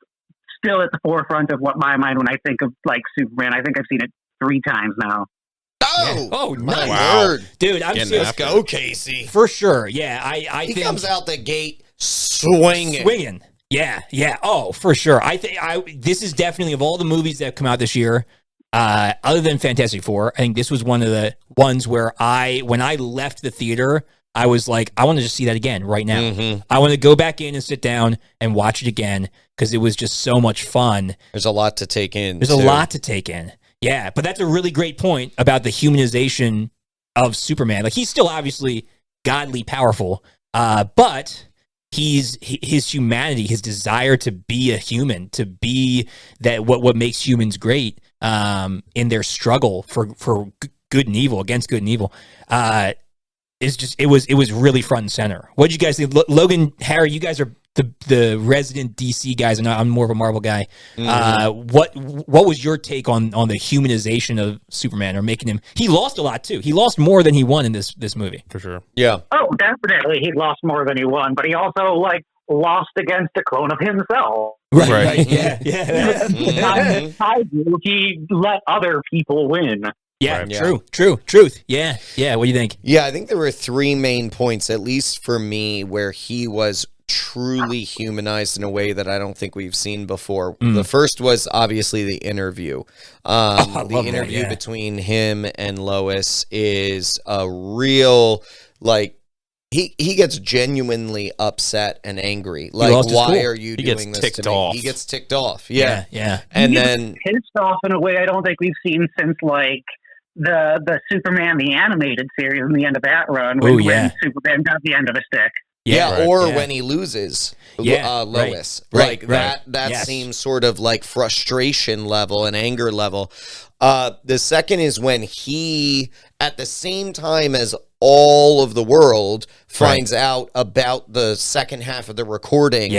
still at the forefront of what my mind when I think of like Superman. I think I've seen it 3 times now. Oh, my word. Dude, I'm serious. Let's go, Casey. For sure. Yeah, I he think comes out the gate swinging. Yeah. Oh, for sure. I think this is definitely, of all the movies that have come out this year, other than Fantastic Four, I think this was one of the ones where when I left the theater, I was like, I want to just see that again right now. Mm-hmm. I want to go back in and sit down and watch it again because it was just so much fun. There's a lot to take in. There's a lot to take in. Yeah, but that's a really great point about the humanization of Superman. Like, he's still obviously godly powerful, but his humanity, his desire to be a human, to be that what makes humans great, in their struggle for good and evil, against good and evil, is just it was really front and center. What did you guys think? Logan, Harry, you guys are the resident DC guys, and I'm more of a Marvel guy. What was your take on the humanization of Superman, or making him? He lost a lot too. He lost more than he won in this movie, for sure. Yeah. Oh, definitely, he lost more than he won, but he also lost against a clone of himself. Right. Yeah. He let other people win. Yeah, right. Truth. Yeah. What do you think? Yeah, I think there were 3 main points, at least for me, where he was truly humanized in a way that I don't think we've seen before. The first was obviously the interview. The interview between him and Lois is a real, he gets genuinely upset and angry. Like, why are you doing this to me? He gets ticked off. Yeah. And then pissed off in a way I don't think we've seen since the Superman the animated series in the end of that run when Superman got the end of a stick. When he loses Lois. That seems sort of like frustration level and anger level. The second is when he, at the same time as all of the world, finds out about the second half of the recording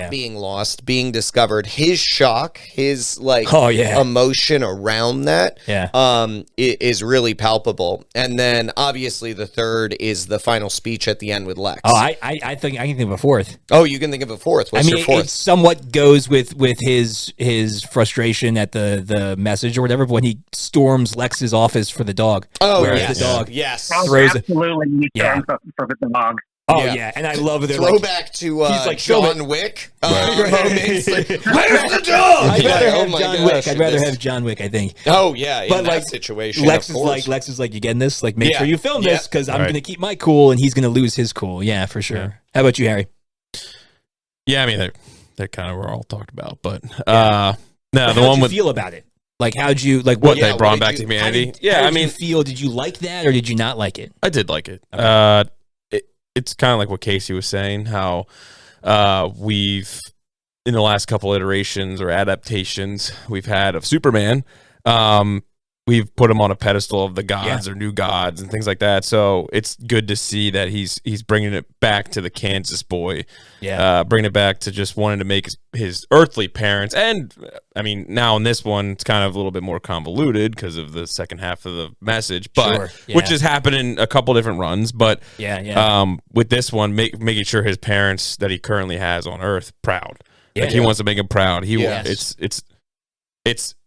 being lost, being discovered. His shock, his emotion around that is really palpable. And then obviously the third is the final speech at the end with Lex. Oh, I think I can think of a fourth. Oh, you can think of a fourth. What's your fourth? It somewhat goes with his frustration at the message or whatever, but when he storms Lex's office for the dog. Oh, the dog throws absolutely for the dog. Oh yeah, and I love it. Throwback to John Wick. Where's the dog? I'd rather have John Wick. I think. Oh yeah, in that situation. Lex is like, you getting this? Like, make sure you film this because I'm going to keep my cool and he's going to lose his cool. Yeah, for sure. Yeah. How about you, Harry? Yeah, I mean they're kind of were all talked about, but no, the one with feel about it. Like, how'd you like what they brought back to humanity? How did you did you like that or did you not like it? I did like it. Okay. It's kind of like what Casey was saying, how we've, in the last couple iterations or adaptations we've had of Superman, we've put him on a pedestal of the gods or new gods and things like that. So it's good to see that he's bringing it back to the Kansas boy, bringing it back to just wanting to make his earthly parents. And I mean, now in this one, it's kind of a little bit more convoluted because of the second half of the message, but which has happened in a couple different runs. But with this one, making sure his parents that he currently has on Earth proud, he wants to make them proud. It's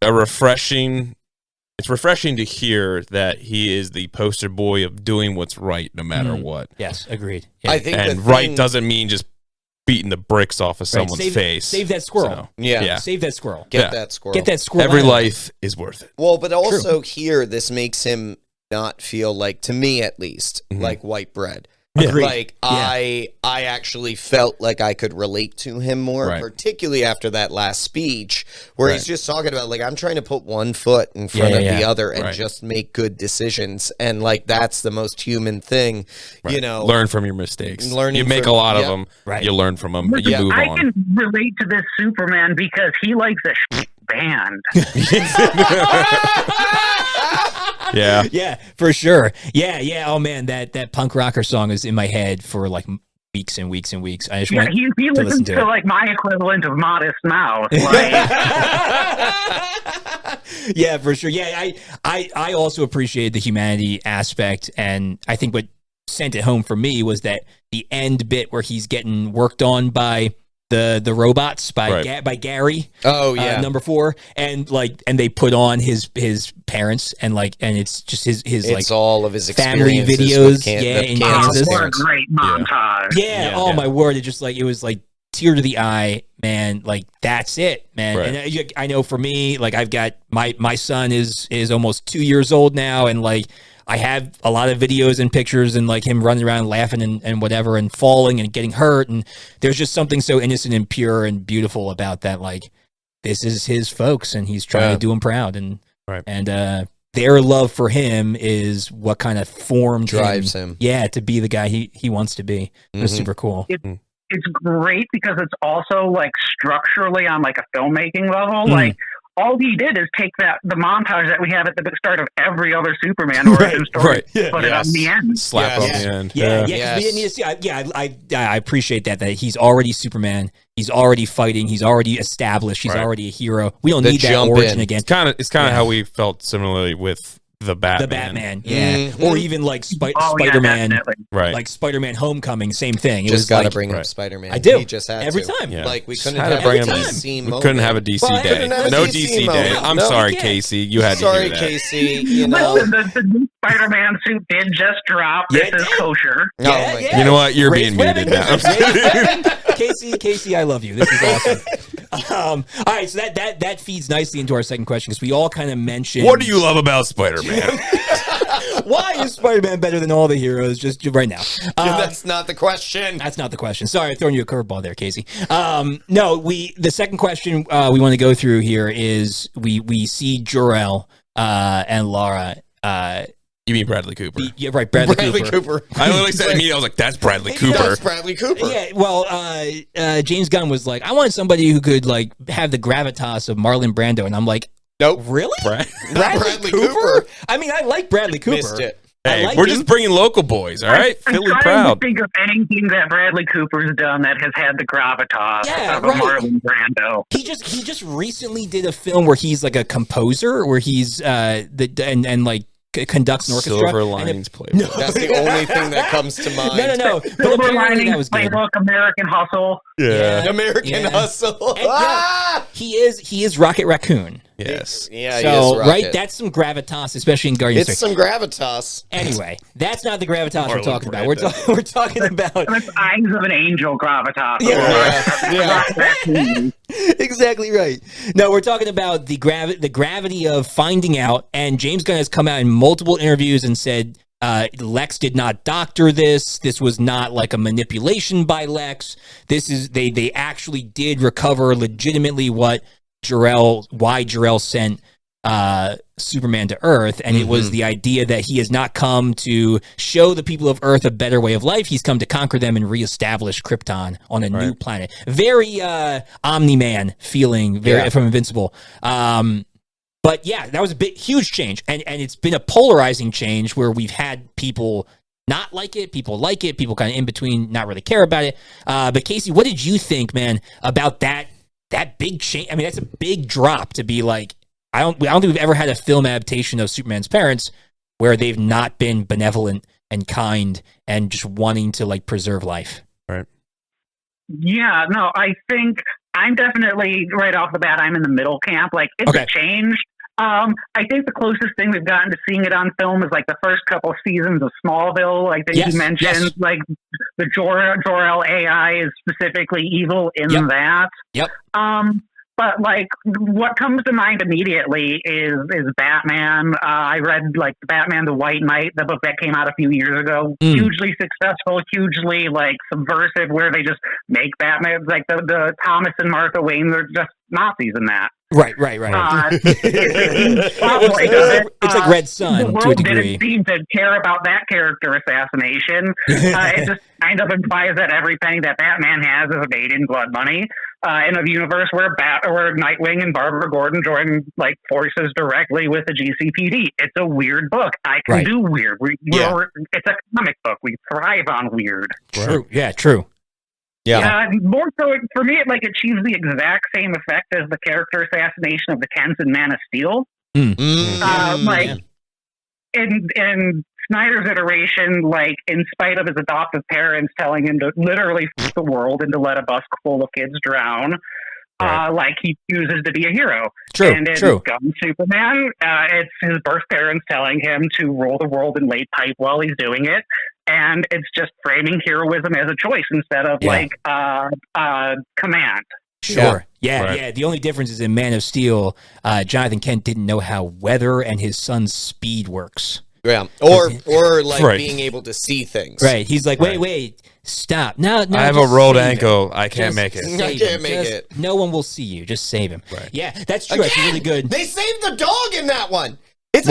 a refreshing. It's refreshing to hear that he is the poster boy of doing what's right no matter what. Yes, agreed. Yeah. I think right doesn't mean just beating the bricks off of someone's face. Save that squirrel. So, save that squirrel. Get that squirrel. Get that squirrel. Every life is worth it. Well, but also here, this makes him not feel like, to me at least, like white bread. Agreed. Like I actually felt like I could relate to him more, particularly after that last speech where he's just talking about like I'm trying to put one foot in front of the other and just make good decisions, and like that's the most human thing, you know. Learn from your mistakes. You make a lot of them. You learn from them. You move on. I can relate to this Superman because he likes a band. Yeah, for sure. Yeah. Oh man, that punk rocker song is in my head for like weeks and weeks and weeks. I just want he to listen to it. Like my equivalent of Modest Mouse. Yeah, for sure. Yeah, I also appreciated the humanity aspect, and I think what sent it home for me was that the end bit where he's getting worked on by the robots by Gary. Oh yeah, number 4, and they put on his parents and it's just his it's like all of his family videos. In Kansas. What a great montage. Yeah. My word, it was like tear to the eye, man. Like that's it, man. And I know for me, like I've got my son is almost 2 years old now, and like I have a lot of videos and pictures and like him running around laughing and whatever and falling and getting hurt. And there's just something so innocent and pure and beautiful about that. Like this is his folks and he's trying to do them proud. And, their love for him is what kind of drives him. Yeah. To be the guy he wants to be. It was super cool. It's great because it's also like structurally on like a filmmaking level. Like, all he did is take the montage that we have at the start of every other Superman origin story, put it on the end. Slap on the end. Yeah. We didn't need to see. I appreciate that he's already Superman. He's already fighting. He's already established. He's already a hero. We don't need that origin again. It's kind of how we felt similarly with the Batman. Or even like Spider-Man, like Spider-Man Homecoming, same thing. Just got to bring up Spider-Man. I do. He just had every to. time. Like we couldn't have a DC moment. We couldn't have a DC day. No DC day. I'm sorry, Casey. You had to hear that. Sorry, Casey. You know, the new Spider-Man suit did just drop. This is kosher. You know what? You're being muted now. Casey, I love you. This is awesome. All right, so that feeds nicely into our second question because we all kind of mentioned. What do you love about Spider-Man? Why is Spider-Man better than all the heroes? Just right now. That's not the question. That's not the question. Sorry, I'm throwing you a curveball there, Casey. No, the second question we want to go through here is we see Jor-El and Lara. You mean Bradley Cooper? Yeah, right, Bradley Cooper. I literally said immediately, I was like, that's Bradley Cooper. That's Bradley Cooper. Yeah, well, James Gunn was like, I want somebody who could like have the gravitas of Marlon Brando, and I'm like, nope. Really? Bradley Cooper? I mean, I like Bradley Cooper. Missed it. Hey, we're just bringing local boys, all right? Philly proud. I'm trying to think of anything that Bradley Cooper's done that has had the gravitas of a Marlon Brando. He just recently did a film where he's like a composer, where he's and like conducts an orchestra. Silver Linings Playbook. No. That's the only thing that comes to mind. No. Silver Linings Playbook, American Hustle. Yeah. American Hustle. And, he is Rocket Raccoon. Yes. Yeah, so, he is Rocket. Right? That's some gravitas, especially in Guardians. It's some gravitas. Anyway, that's not the gravitas we're talking about. We're talking about... That's Eyes of an Angel gravitas. Yeah. Exactly right. No, we're talking about the gravity of finding out, and James Gunn has come out in multiple interviews and said Lex did not doctor this. This was not like a manipulation by Lex. This is they actually did recover legitimately why Jor-El sent Superman to Earth, and it was the idea that he has not come to show the people of Earth a better way of life. He's come to conquer them and reestablish Krypton on a new planet. Very Omni-Man feeling, from Invincible. But yeah, that was a huge change, and it's been a polarizing change where we've had people not like it, people like it, people kind of in between, not really care about it. But Casey, what did you think, man, about that big change? I mean, that's a big drop to be like, I don't think we've ever had a film adaptation of Superman's parents where they've not been benevolent and kind and just wanting to like preserve life. Right. Yeah, no, I think I'm definitely right off the bat, I'm in the middle camp. Like it's a change. I think the closest thing we've gotten to seeing it on film is like the first couple of seasons of Smallville. Like that you mentioned, like the Jor-El AI is specifically evil in that. Yep. But like, what comes to mind immediately is Batman. I read like Batman: The White Knight, the book that came out a few years ago. Hugely successful, hugely like subversive, where they just make Batman like the Thomas and Martha Wayne. They're just Nazis in that. Right. It's like Red Sun the to a degree. Didn't seem to care about that character assassination. It just kind of implies that every penny that Batman has is made in blood money. In a universe where Nightwing and Barbara Gordon join like forces directly with the GCPD. It's a weird book. I can do weird. It's a comic book. We thrive on weird. True. Yeah. True. Yeah. More so for me, it achieves the exact same effect as the character assassination of the Kents in Man of Steel. In Snyder's iteration, like in spite of his adoptive parents telling him to literally f the world and to let a bus full of kids drown, he chooses to be a hero. And in Gun Superman, it's his birth parents telling him to roll the world and lay pipe while he's doing it. And it's just framing heroism as a choice instead of command. Sure. Yeah. The only difference is in Man of Steel, Jonathan Kent didn't know how weather and his son's speed works. Yeah. Or being able to see things. Right. He's like, wait, stop. No, I have a rolled ankle. I can't make it. I can't make it. No one will see you. Just save him. Right. Yeah, that's true. That's really good. They saved the dog in that one. There's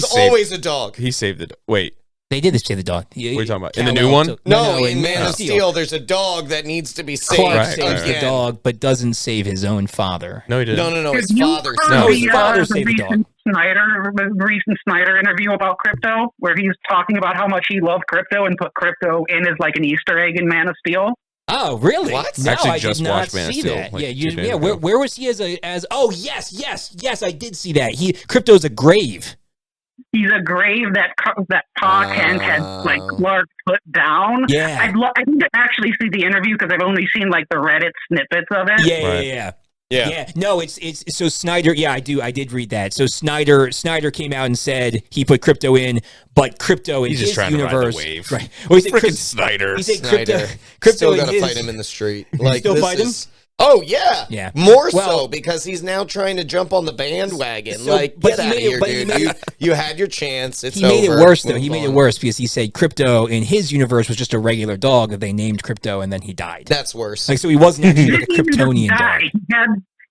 always a dog. He saved it. Wait. They did save the dog. What are you talking about? In the new one? No, in Man of Steel, there's a dog that needs to be saved. Clark saves the dog, but doesn't save his own father. No, he didn't. No. His father. His father saved the dog. Recent Snyder interview about crypto, where he's talking about how much he loved crypto and put crypto in as like an Easter egg in Man of Steel. Oh, really? What? No, Actually, I just did not watched Man of see Steel. that. Like Where was he as? Oh, yes, I did see that. Crypto's a grave. He's a grave that Pa Kent had like Clark put down. Yeah, I need to actually see the interview because I've only seen like the Reddit snippets of it. Yeah. No, it's so Snyder. Yeah, I did read that. So Snyder came out and said he put crypto in, but crypto in his universe. Wave. Right. Well, he said Snyder. He said Snyder. Crypto Still got to fight him in the street. Like still fight him. Oh, yeah. Yeah. More so because he's now trying to jump on the bandwagon. Get out of here, dude. You had your chance. It's over. He made it worse, though. He made it worse because he said Crypto in his universe was just a regular dog that they named Crypto, and then he died. That's worse. Like, so he wasn't actually like a Kryptonian dog.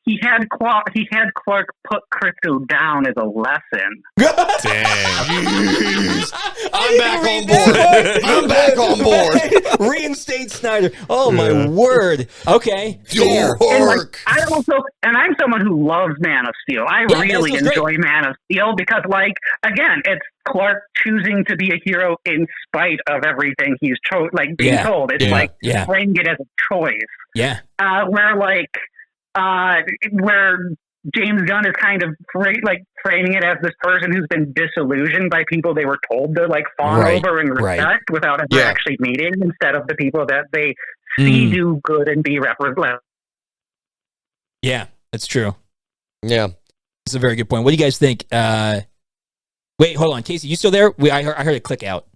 He had Clark put crypto down as a lesson. Dang. I'm back on board. Reinstate Snyder. Oh my word. Okay. Your work. I'm someone who loves Man of Steel. I really enjoy Man of Steel because, like, again, it's Clark choosing to be a hero in spite of everything he's being told. It's framing it as a choice. Yeah. Where James Gunn is kind of framing it as this person who's been disillusioned by people they were told to fawn over and respect without ever actually meeting, instead of the people that they see do good and be represented. Yeah, that's true. Yeah, that's a very good point. What do you guys think? Wait, hold on, Casey, you still there? I heard it click out.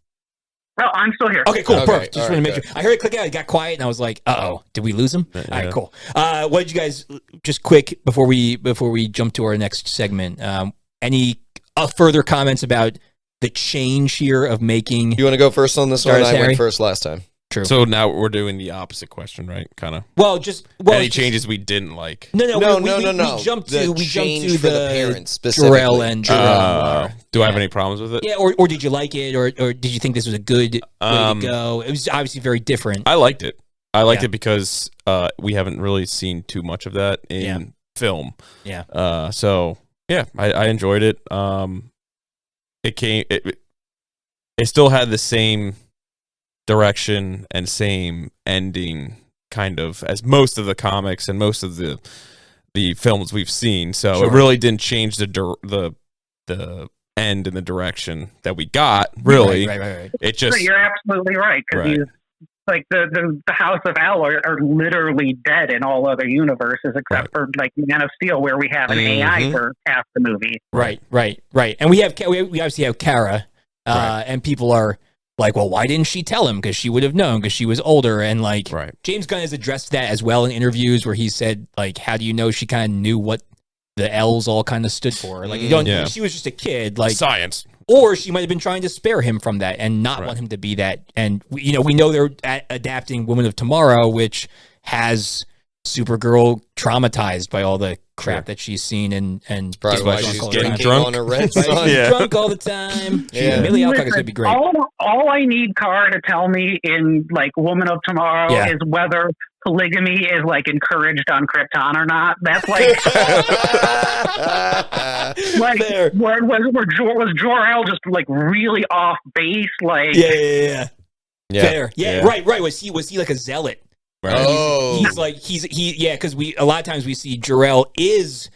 Oh, I'm still here. Okay, cool. Perfect. Just want to make sure. I heard it click out. It got quiet, and I was like, "Uh-oh, did we lose him?" All right, cool. What did you guys just quick before we jump to our next segment? Any further comments about the change here of making? You want to go first on this one? I went first last time. True. So now we're doing the opposite question, right? Kind of. Any changes we didn't like? No. We jumped to the parents specifically. Jarrell and Jarell. Do I have any problems with it? Yeah, or did you like it, or did you think this was a good way to go? It was obviously very different. I liked it. I liked it because we haven't really seen too much of that in film. Yeah. So yeah, I enjoyed it. It still had the same direction and same ending kind of as most of the comics and most of the films we've seen. So it really didn't change the end and the direction that we got. Really, right. It just you're absolutely right because he's like the House of Al are literally dead in all other universes except for like Man of Steel, where we have an AI for half the movie. Right. And we obviously have Kara, and people are like, well, why didn't she tell him? Because she would have known, because she was older. And like, James Gunn has addressed that as well in interviews where he said, like, how do you know she kind of knew what the L's all kind of stood for? Like, she was just a kid, like science. Or she might have been trying to spare him from that and not want him to be that. And we know they're adapting Woman of Tomorrow, which has Supergirl traumatized by all the crap that she's seen and probably why she's getting drunk on a red sun. Drunk all the time. Millie Alcock is gonna be great. All I need Car to tell me in like Woman of Tomorrow is whether polygamy is like encouraged on Krypton or not. That's like was Jor-El just like really off base? Like fair. Right. Was he like a zealot? Right. He's because a lot of times we see Jor-El is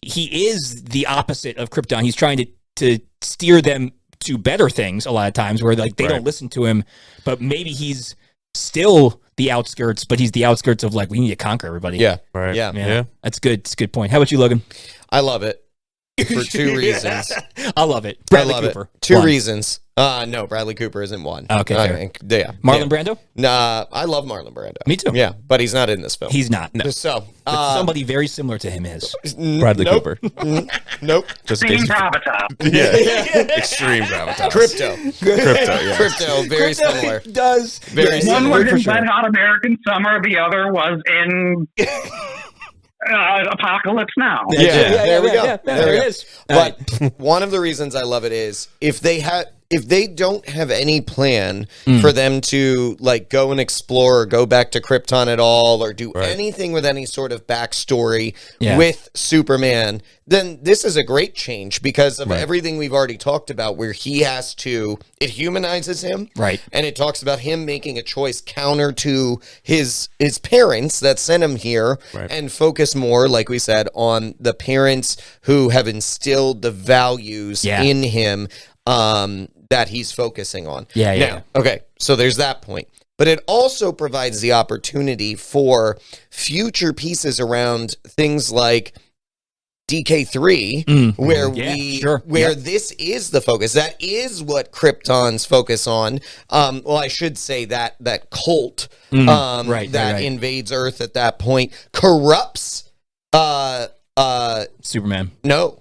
the opposite of Krypton. He's trying to steer them to better things a lot of times where like they don't listen to him, but maybe he's still the outskirts, but he's the outskirts of like, we need to conquer everybody. Yeah. Right. Yeah. That's good. It's a good point. How about you, Logan? I love it for two reasons. I love it. Bradley Cooper. Two reasons. No, Bradley Cooper isn't one. Okay. Marlon Brando? Nah, I love Marlon Brando. Me too. Yeah, but he's not in this film. He's not. No. So somebody very similar to him is Bradley Cooper. Nope. Just extreme gravitas. Extreme gravitas. Crypto. Yes. Crypto. Very similar. Does very similar. One was in Red Hot American Summer. The other was in. Apocalypse Now. There we go. There it is. But one of the reasons I love it is if they don't have any plan for them to like go and explore or go back to Krypton at all or do anything with any sort of backstory with Superman, then this is a great change because of everything we've already talked about where it humanizes him. Right. And it talks about him making a choice counter to his parents that sent him here and focus more, like we said, on the parents who have instilled the values in him that he's focusing on. Okay, so there's that point. But it also provides the opportunity for future pieces around things like DK3, where this is the focus. That is what Krypton's focus on. Well, I should say that cult that invades Earth at that point corrupts Superman. No.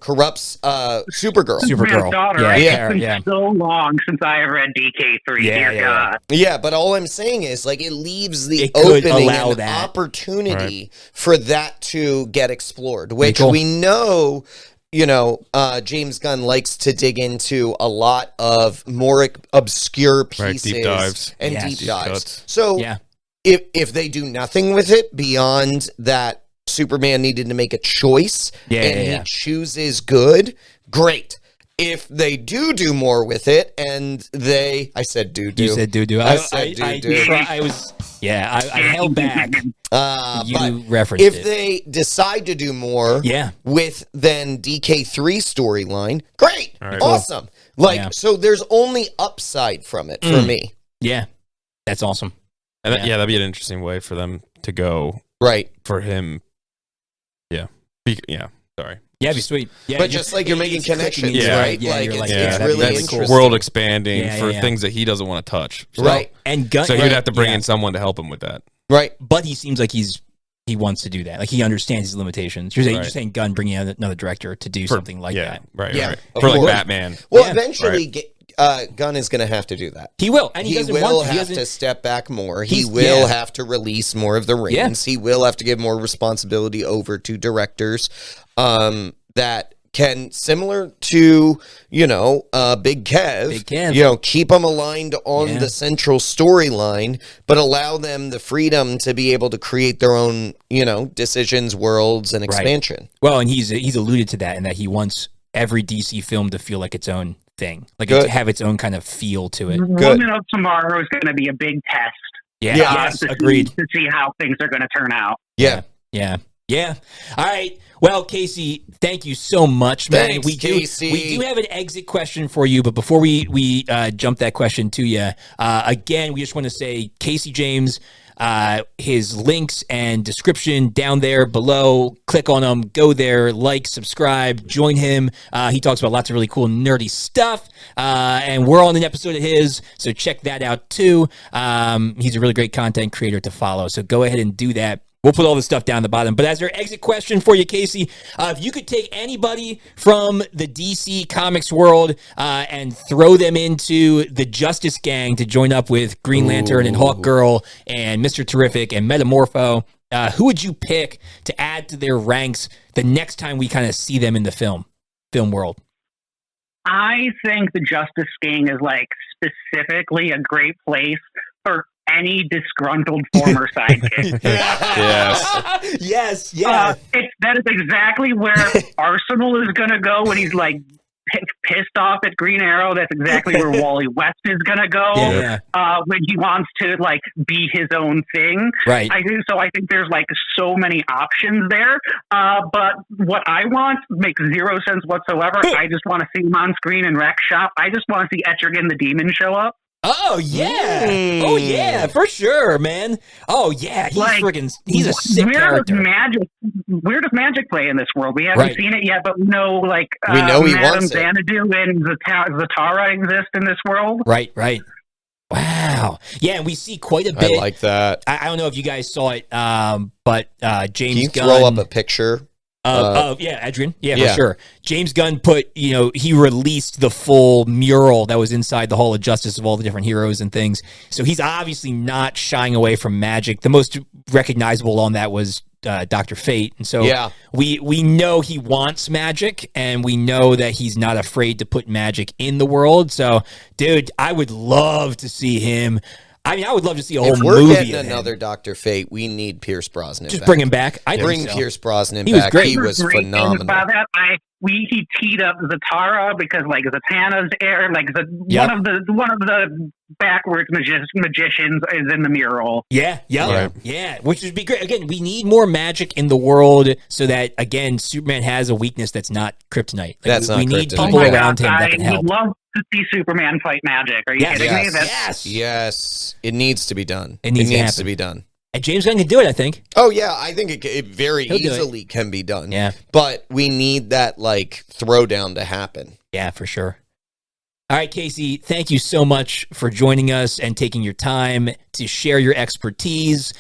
Corrupts Supergirl. Superman's daughter. It's been so long since I have read DK3. Dear God. Yeah, but all I'm saying is like it leaves the opening and opportunity for that to get explored, which we know. James Gunn likes to dig into a lot of more obscure pieces deep dives. And deep dives. So if they do nothing with it beyond that. Superman needed to make a choice he chooses good, great. If they do more with it and I said do. You said do. I said do. I held back. You referenced if they decide to do more with then DK3 storyline, great. Awesome. Cool. So there's only upside from it for me. Yeah. That's awesome. And that'd be an interesting way for them to go. Right. For him. Sorry. Yeah, it'd be sweet. Yeah, but just like you're making connections, right? Yeah, it's really interesting. World expanding for things that he doesn't want to touch. So, right. And Gunn, so he'd have to bring in someone to help him with that. Right. But he seems like he wants to do that. Like he understands his limitations. You're saying Gunn bringing in another director to do something like that. Right. For like Batman. Well, eventually Gunn is going to have to do that. He will. And he will have to step back more. He will have to release more of the reins. He will have to give more responsibility over to directors that can, similar to, Big Kev, keep them aligned on the central storyline, but allow them the freedom to be able to create their own, decisions, worlds, and expansion. Well, and he's alluded to that in that he wants every DC film to feel like its own thing, like to have its own kind of feel to it. Woman of Tomorrow is going to be a big test. Yes, agreed. To see how things are going to turn out. Yeah. All right. Well, Casey, thank you so much, man. Thanks, Casey. We do have an exit question for you, but before we jump that question to you, again, we just want to say, Casey James, his links and description down there below. Click on them, go there, like, subscribe, join him. He talks about lots of really cool nerdy stuff, and we're on an episode of his, so check that out too. He's a really great content creator to follow, so go ahead and do that. We'll put all this stuff down the bottom. But as our exit question for you, Casey, if you could take anybody from the DC Comics world and throw them into the Justice Gang to join up with Green Lantern and Hawkgirl and Mr. Terrific and Metamorpho, who would you pick to add to their ranks the next time we kind of see them in the film world? I think the Justice Gang is like specifically a great place for any disgruntled former sidekick. Yes. That is exactly where Arsenal is going to go when he's like pissed off at Green Arrow. That's exactly where Wally West is going to go when he wants to like be his own thing. Right. I think there's like so many options there. But what I want makes zero sense whatsoever. I just want to see him on screen in Rec Shop. I just want to see Etrigan the Demon show up. Oh yeah! Oh yeah, for sure, man. Oh yeah, he's a sick character. Where does magic play in this world? We haven't seen it yet, but we know we know he Madame wants it. Xanadu and Zatara exist in this world. Right. Wow. Yeah, and we see quite a bit. I like that. I don't know if you guys saw it, but James Can you Gunn throw up a picture? Adrian. Yeah, for sure. James Gunn he released the full mural that was inside the Hall of Justice of all the different heroes and things. So he's obviously not shying away from magic. The most recognizable on that was Dr. Fate. And so we know he wants magic, and we know that he's not afraid to put magic in the world. So, dude, I would love to see him. I mean, I would love to see a whole movie. If we're getting another Dr. Fate, we need Pierce Brosnan. Bring him back. Bring Pierce Brosnan back. Was great. He was phenomenal. About that, he teed up Zatara because like Zatanna's heir, like one of the backwards magicians is in the mural. Yeah, which would be great. Again, we need more magic in the world so that again Superman has a weakness that's not kryptonite. We need people around him that can help. I would love to see Superman fight magic. Are you kidding me? Yes. It needs to be done. It needs to be done. And James Gunn can do it, I think. Oh, yeah. I think it very easily can be done. Yeah. But we need that, throwdown to happen. Yeah, for sure. All right, Casey, thank you so much for joining us and taking your time to share your expertise.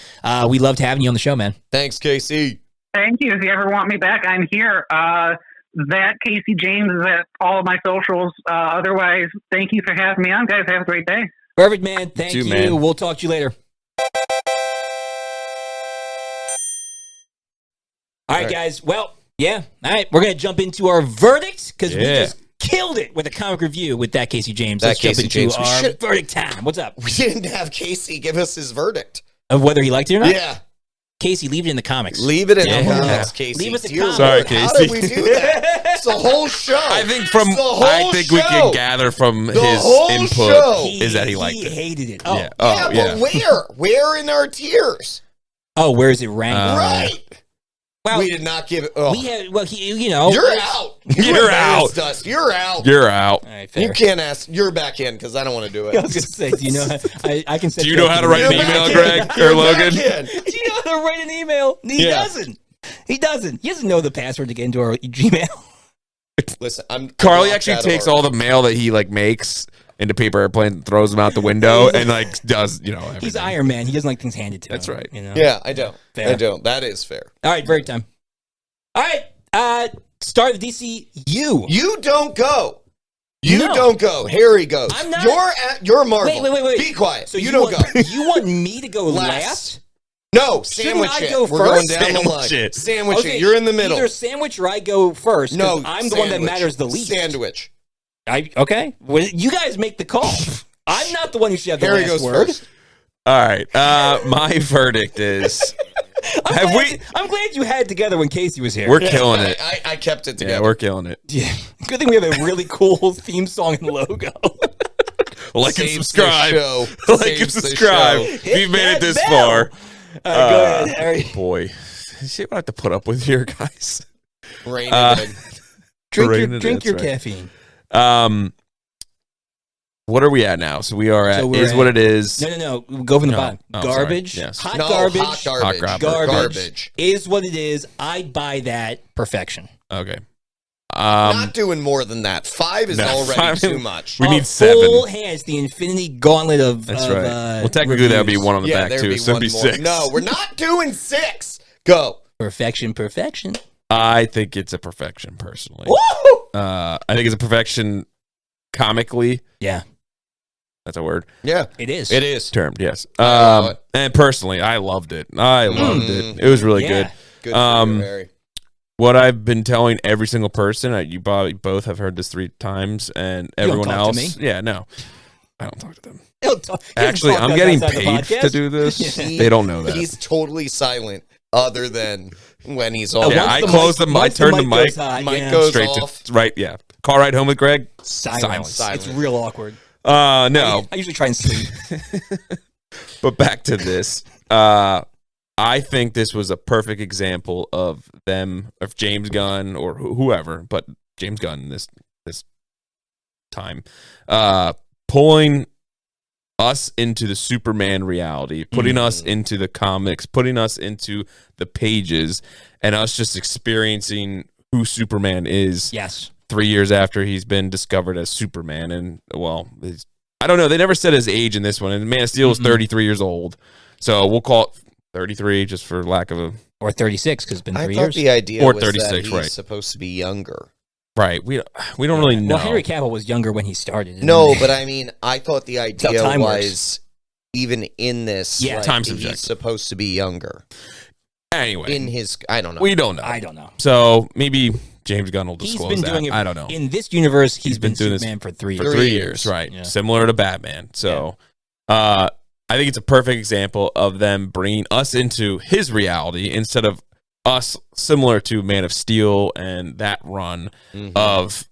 We loved having you on the show, man. Thanks, Casey. Thank you. If you ever want me back, I'm here. That Casey James is at all of my socials. Otherwise, thank you for having me on, guys. Have a great day. Perfect, man. Thank you. Man. We'll talk to you later. All right, guys. Well, yeah. All right. We're going to jump into our verdict because we just killed it with a comic review with that Casey James. Let's jump into our verdict time. What's up? We didn't have Casey give us his verdict. Of whether he liked it or not? Yeah. Casey, leave it in the comics. Leave it in the comics, Casey. Leave it in the comics. Sorry, Casey. How did we do that? It's the whole show. I think we can gather from his input is that he liked it. He hated it. Oh, but where? Where in our tiers? Oh, where is it ranked? Right. Well, we did not give it. Oh. We had. Well, you're out. You're out. You're out. You're out. All right, you can't ask. You're back in because I don't want to do it. I was going to say, do you know? I can. Do you know how to write an email, Greg or Logan? Do you know how to write an email? He doesn't. He doesn't. He doesn't know the password to get into our Gmail. Listen, Carly actually takes all the mail that he makes into paper airplanes and throws them out the window and does everything. He's Iron Man. He doesn't like things handed to him. That's right. Yeah, I don't. Fair. I don't. That is fair. All right, break time. All right, start the DCU. You don't go. Don't go. Harry goes. I'm not. You're Marvel. Wait. Be quiet. So you don't go. You want me to go last? No, sandwich it. We're going down the line. Sandwich it. You're in the middle. Either sandwich or I go first. No, I'm the one that matters the least. Sandwich. Okay. Well, you guys make the call. I'm not the one who should have the Harry last goes word. First. All right. My verdict is... I'm glad you had it together when Casey was here. We're killing it. I kept it together. Yeah, we're killing it. Yeah. Good thing we have a really cool theme song and logo. Like and subscribe. Like and subscribe. If you've made it this far. Go ahead, Harry. Boy. See what I have to put up with here, guys. Drink your caffeine. What are we at now? So we are at what it is. No. Go from the bottom. Garbage. Yes. Hot Garbage is what it is. I'd buy that. Perfection. Okay. Not doing more than that. 5 is already too much. We need 7. Full hands, the infinity gauntlet of. That's right. Well, technically that would be 1 on the back too. So it'd be 6. No, we're not doing 6. Go. Perfection. I think it's a perfection personally. Woo! I think it's a perfection comically. Yeah. That's a word. Yeah. It is. It is. Termed, yes. And personally, I loved it. It was really good. Good for you, Harry. What I've been telling every single person, you probably both have heard this 3 times, and everyone else. To me? Yeah, no. I don't talk to them. Actually, I'm getting paid to do this. They don't know that. He's totally silent other than when he's on. Yeah, I close the mic. I turn the mic. Mic goes straight off. To, right, yeah. Car ride home with Greg. Silence. It's real awkward. No. I usually try and sleep. But back to this. I think this was a perfect example of James Gunn or whoever, but James Gunn this time, pulling us into the Superman reality, putting us into the comics, putting us into the pages, and us just experiencing who Superman is. Yes. 3 years after he's been discovered as Superman, and I don't know. They never said his age in this one, and Man of Steel is 33 years old, so we'll call it 33 just for lack of a... Or 36 because it's been 3 years. I thought the idea or was 36, that he's supposed to be younger. Right. We don't really know. Well, Henry Cavill was younger when he started. No, but I mean, I thought the idea was even in this, time subject. He's supposed to be younger. Anyway. In his... I don't know. We don't know. I don't know. So maybe James Gunn will disclose he's been doing it. I don't know. In this universe, he's been doing Superman for 3 years. For 3 years, right. Yeah. Similar to Batman. So I think it's a perfect example of them bringing us into his reality instead of us, similar to Man of Steel and that run of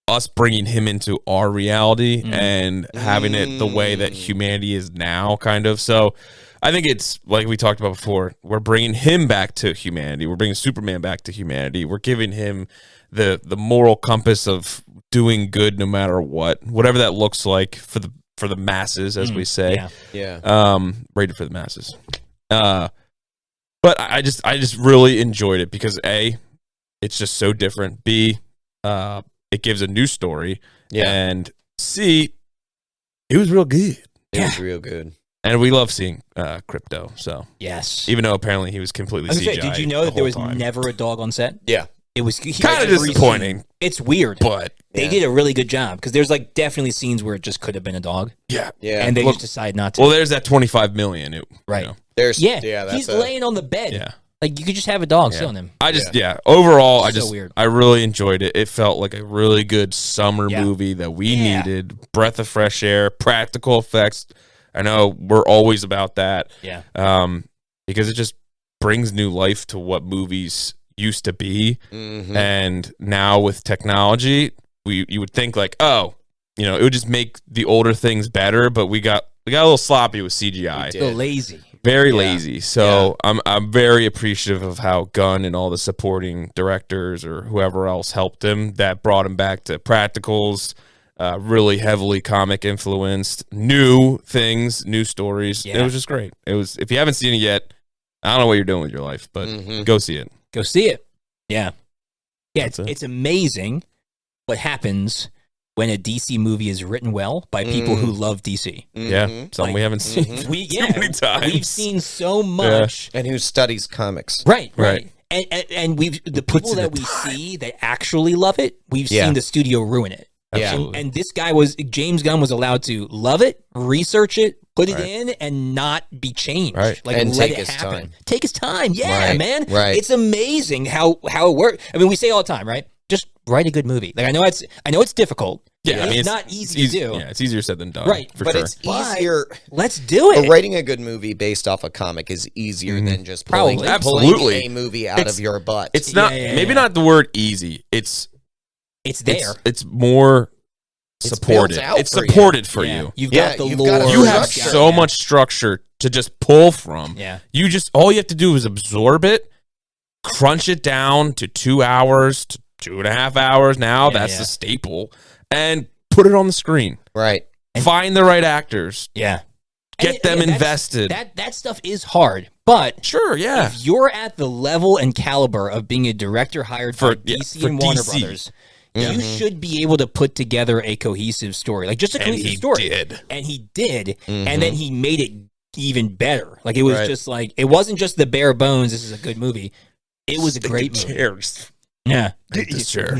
us bringing him into our reality and having it the way that humanity is now, kind of. So I think it's like we talked about before. We're bringing him back to humanity. We're bringing Superman back to humanity. We're giving him the moral compass of doing good no matter what, whatever that looks like for the masses, as we say. Rated for the masses. But I just really enjoyed it because A, it's just so different. B, it gives a new story. Yeah. And C, it was real good. It was real good. And we love seeing Crypto. So yes, even though apparently he was completely CGI. Did you know that there was never a dog on set? Yeah. It was kind of disappointing. It's weird, but they did a really good job because there's like definitely scenes where it just could have been a dog. Yeah, yeah, and they just decided not to. Well, there's that $25 million, right? You know. There's he's laying on the bed. Yeah, like you could just have a dog sit on him. I just overall, weird. I really enjoyed it. It felt like a really good summer movie that we needed. Breath of fresh air, practical effects. I know we're always about that. Yeah. Because it just brings new life to what movies used to be, and now with technology, you would think like, it would just make the older things better, but we got a little sloppy with CGI, a little lazy, very lazy. So I'm very appreciative of how Gunn and all the supporting directors or whoever else helped him that brought him back to practicals. Really heavily comic influenced, new things, new stories. It was just great. It was. If you haven't seen it yet, I don't know what you're doing with your life, but go see it. Go see it. Yeah. It's amazing what happens when a DC movie is written well by people who love DC. Yeah, something we haven't seen too many times. We've seen so much, and who studies comics. Right. And the people that we see that actually love it, we've seen the studio ruin it. Absolutely. And this guy James Gunn was allowed to love it, research it, put it in, and not be changed. Right. Like and let take it his happen. time. Take his time. Yeah, man. Right. It's amazing how it works. I mean, we say all the time, right? Just write a good movie. Like I know it's difficult. Yeah, I mean, it's not easy to do. Yeah, it's easier said than done. Right. But it's easier. Let's do it. But writing a good movie based off a comic is easier than just pulling a movie out of your butt. It's not maybe not the word easy. It's there. It's more supported. It's supported for you. You've got the lore. You have so much structure to just pull from. Yeah. You just all you have to do is absorb it, crunch it down to 2 hours to 2.5 hours. Now that's the staple, and put it on the screen. Right. find the right actors. Yeah. Get them invested. That stuff is hard, but sure, yeah. If you're at the level and caliber of being a director hired for DC and Warner Brothers, you should be able to put together a cohesive story, like just a cohesive story. And he did, and then he made it even better. Like it was just like it wasn't just the bare bones. This is a good movie. It was a great movie. Chairs. Yeah. Take this chair.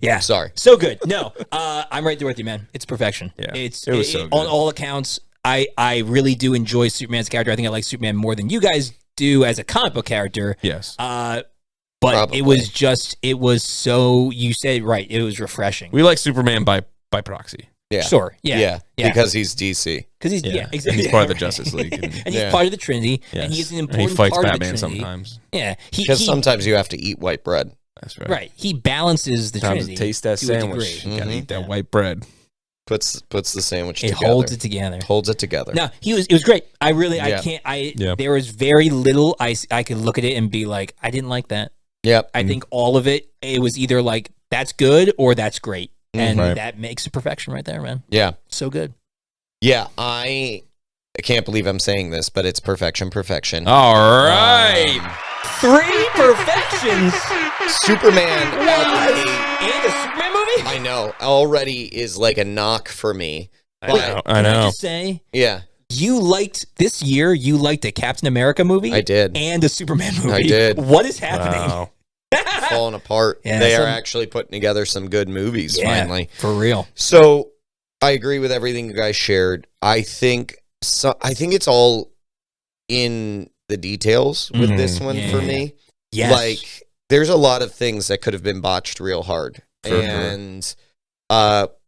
Yeah. Sorry. So good. No, I'm right there with you, man. It's perfection. Yeah. It was so good. On all accounts. I really do enjoy Superman's character. I think I like Superman more than you guys do as a comic book character. Yes. But Probably. it was so, you said right, it was refreshing. We like Superman by proxy. Yeah. Sure. Yeah. Because he's DC. Because he's, exactly. He's part of the Justice League. And he's part of the Trinity. Yes. And he's an And important he fights part Batman of the Trinity. sometimes. Yeah. Because sometimes you have to eat white bread. That's right. Right. He balances the Sometimes Trinity. to taste that to a sandwich. degree. You gotta eat that white bread. Puts the sandwich It together. holds it together. Holds it together. No, it was great. I really, there was very little I could look at it and be like, I didn't like that. Yep. I think all of it was either like, that's good or that's great. And that makes it perfection right there, man. Yeah. So good. Yeah, I can't believe I'm saying this, but it's perfection. All right. 3 perfections. Superman And a Superman movie? I know, already is like a knock for me. I know. Can I just say, Yeah. you liked a Captain America movie? I did. And a Superman movie. I did. What is happening? Wow. Falling apart. Yeah, they are actually putting together some good movies finally. For real. So I agree with everything you guys shared. I think it's all in the details with this one for me. Yes. Like there's a lot of things that could have been botched real hard. And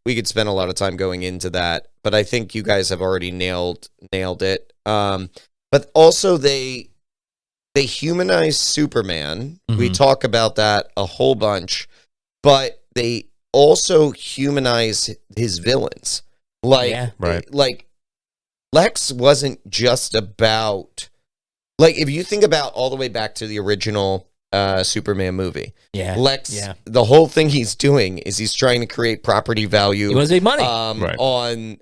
we could spend a lot of time going into that, but I think you guys have already nailed it. But also they humanize Superman. We talk about that a whole bunch, but they also humanize his villains. Like Lex wasn't just about, like, if you think about all the way back to the original Superman movie, Lex, the whole thing he's doing is he's trying to create property value. He wants to make money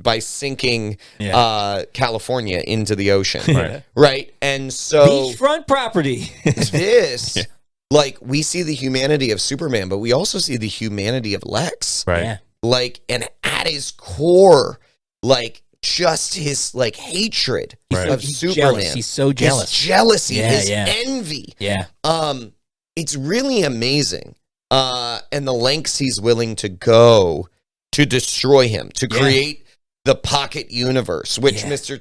by sinking California into the ocean, right? And so beachfront property. this, like, we see the humanity of Superman, but we also see the humanity of Lex, right? Yeah. Like, and at his core, like, just his like hatred of Superman. Jealous. He's so jealous. His jealousy, his envy. Yeah. It's really amazing. And the lengths he's willing to go to destroy him, to create the pocket universe, which Mr.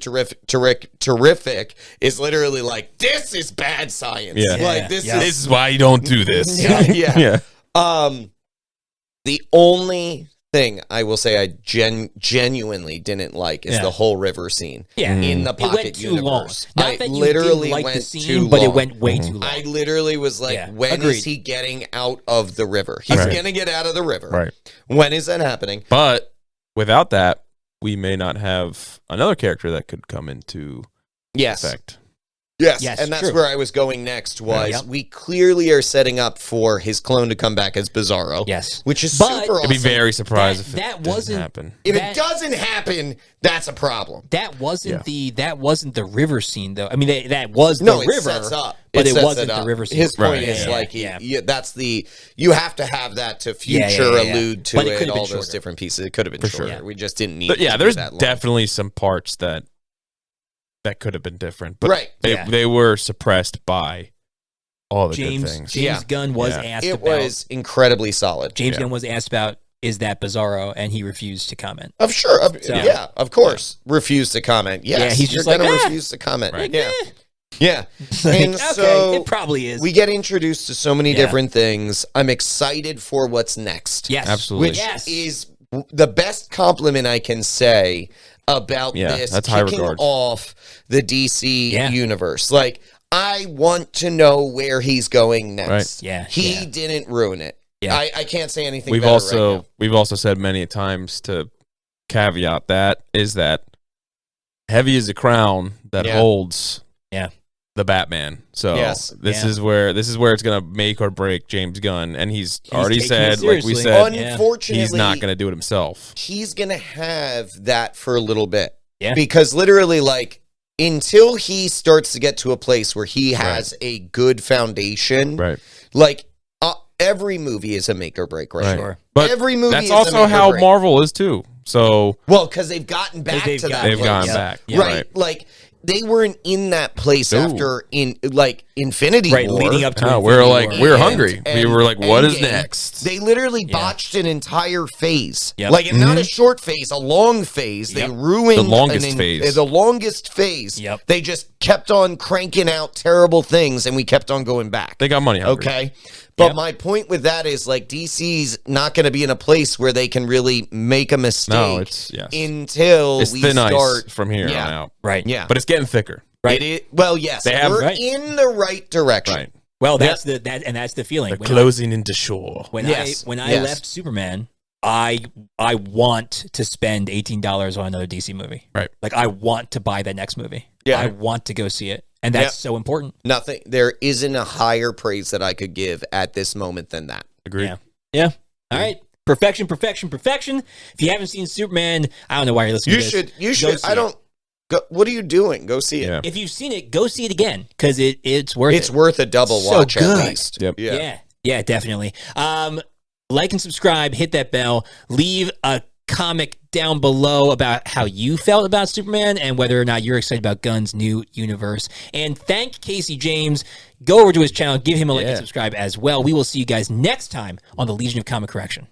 Terrific is literally like, this is bad science. Yeah. Like this is why you don't do this. Yeah. The only thing I will say I genuinely didn't like is the whole river scene in the pocket universe. Not that literally like the scene, but it went way too long. I literally was like, when is he getting out of the river? He's going to get out of the river. Right. When is that happening? But without that, we may not have another character that could come into effect. Yes, and that's where I was going next, was we clearly are setting up for his clone to come back as Bizarro. Yes. Which is super awesome. I'd be very surprised if that doesn't happen. If it doesn't happen, that's a problem. That wasn't the river scene, though. I mean, that was the river. Sets up. But it wasn't the river scene. His point is you have to have that to future allude to it, all those different pieces. It could have been shorter. We just didn't need it. There's definitely some parts that could have been different, but they were suppressed by all the good things. James Gunn was asked it about. It was incredibly solid. James Gunn was asked about, is that Bizarro? And he refused to comment. Of course. Refused to comment. Yes. Yeah, he's just going to refuse to comment. Like, Yeah. And so it probably is. We get introduced to so many different things. I'm excited for what's next. Yes. Absolutely. Which is the best compliment I can say about this, that's high kicking regards. off the DC universe. Like, I want to know where he's going next. Right. Yeah. He didn't ruin it. Yeah. I can't say anything we've better also right now. We've also said many times to caveat that is that heavy is a crown that holds the Batman. So this is where it's gonna make or break James Gunn, and he's already said, like we said, unfortunately, he's not gonna do it himself. He's gonna have that for a little bit, because literally, like, until he starts to get to a place where he has a good foundation, like every movie is a make or break, Sure. But every movie that's is also how Marvel is too. So because they've gotten back to that. They've gone back, right? Like. They weren't in that place after Infinity War. Leading up to we were hungry. We were like, what is next? They literally botched an entire phase. Like, not a short phase, a long phase. They ruined the longest phase. The longest phase. They just kept on cranking out terrible things, and we kept on going back. They got money hungry. Okay? But my point with that is, like, DC's not going to be in a place where they can really make a mistake until it's we thin start ice from here on out. Right. Yeah. But it's getting thicker. Right. Yes. We're in the right direction. Right. Well, that's the feeling. They're closing into shore. When I left Superman, I want to spend $18 on another DC movie. Right. Like, I want to buy that next movie. Yeah. I want to go see it. And that's so important. There isn't a higher praise that I could give at this moment than that. Agreed. Yeah. All right. Perfection. If you haven't seen Superman, I don't know why you're listening to this. You should. What are you doing? Go see it. Yeah. If you've seen it, go see it again, because it's worth it. It's worth a double watch at least. Yep. Yeah, definitely. Like and subscribe, hit that bell, leave a comment down below about how you felt about Superman and whether or not you're excited about Gunn's new universe. And thank Casey James. Go over to his channel, give him a like and subscribe as well. We will see you guys next time on the Legion of Comic Correction.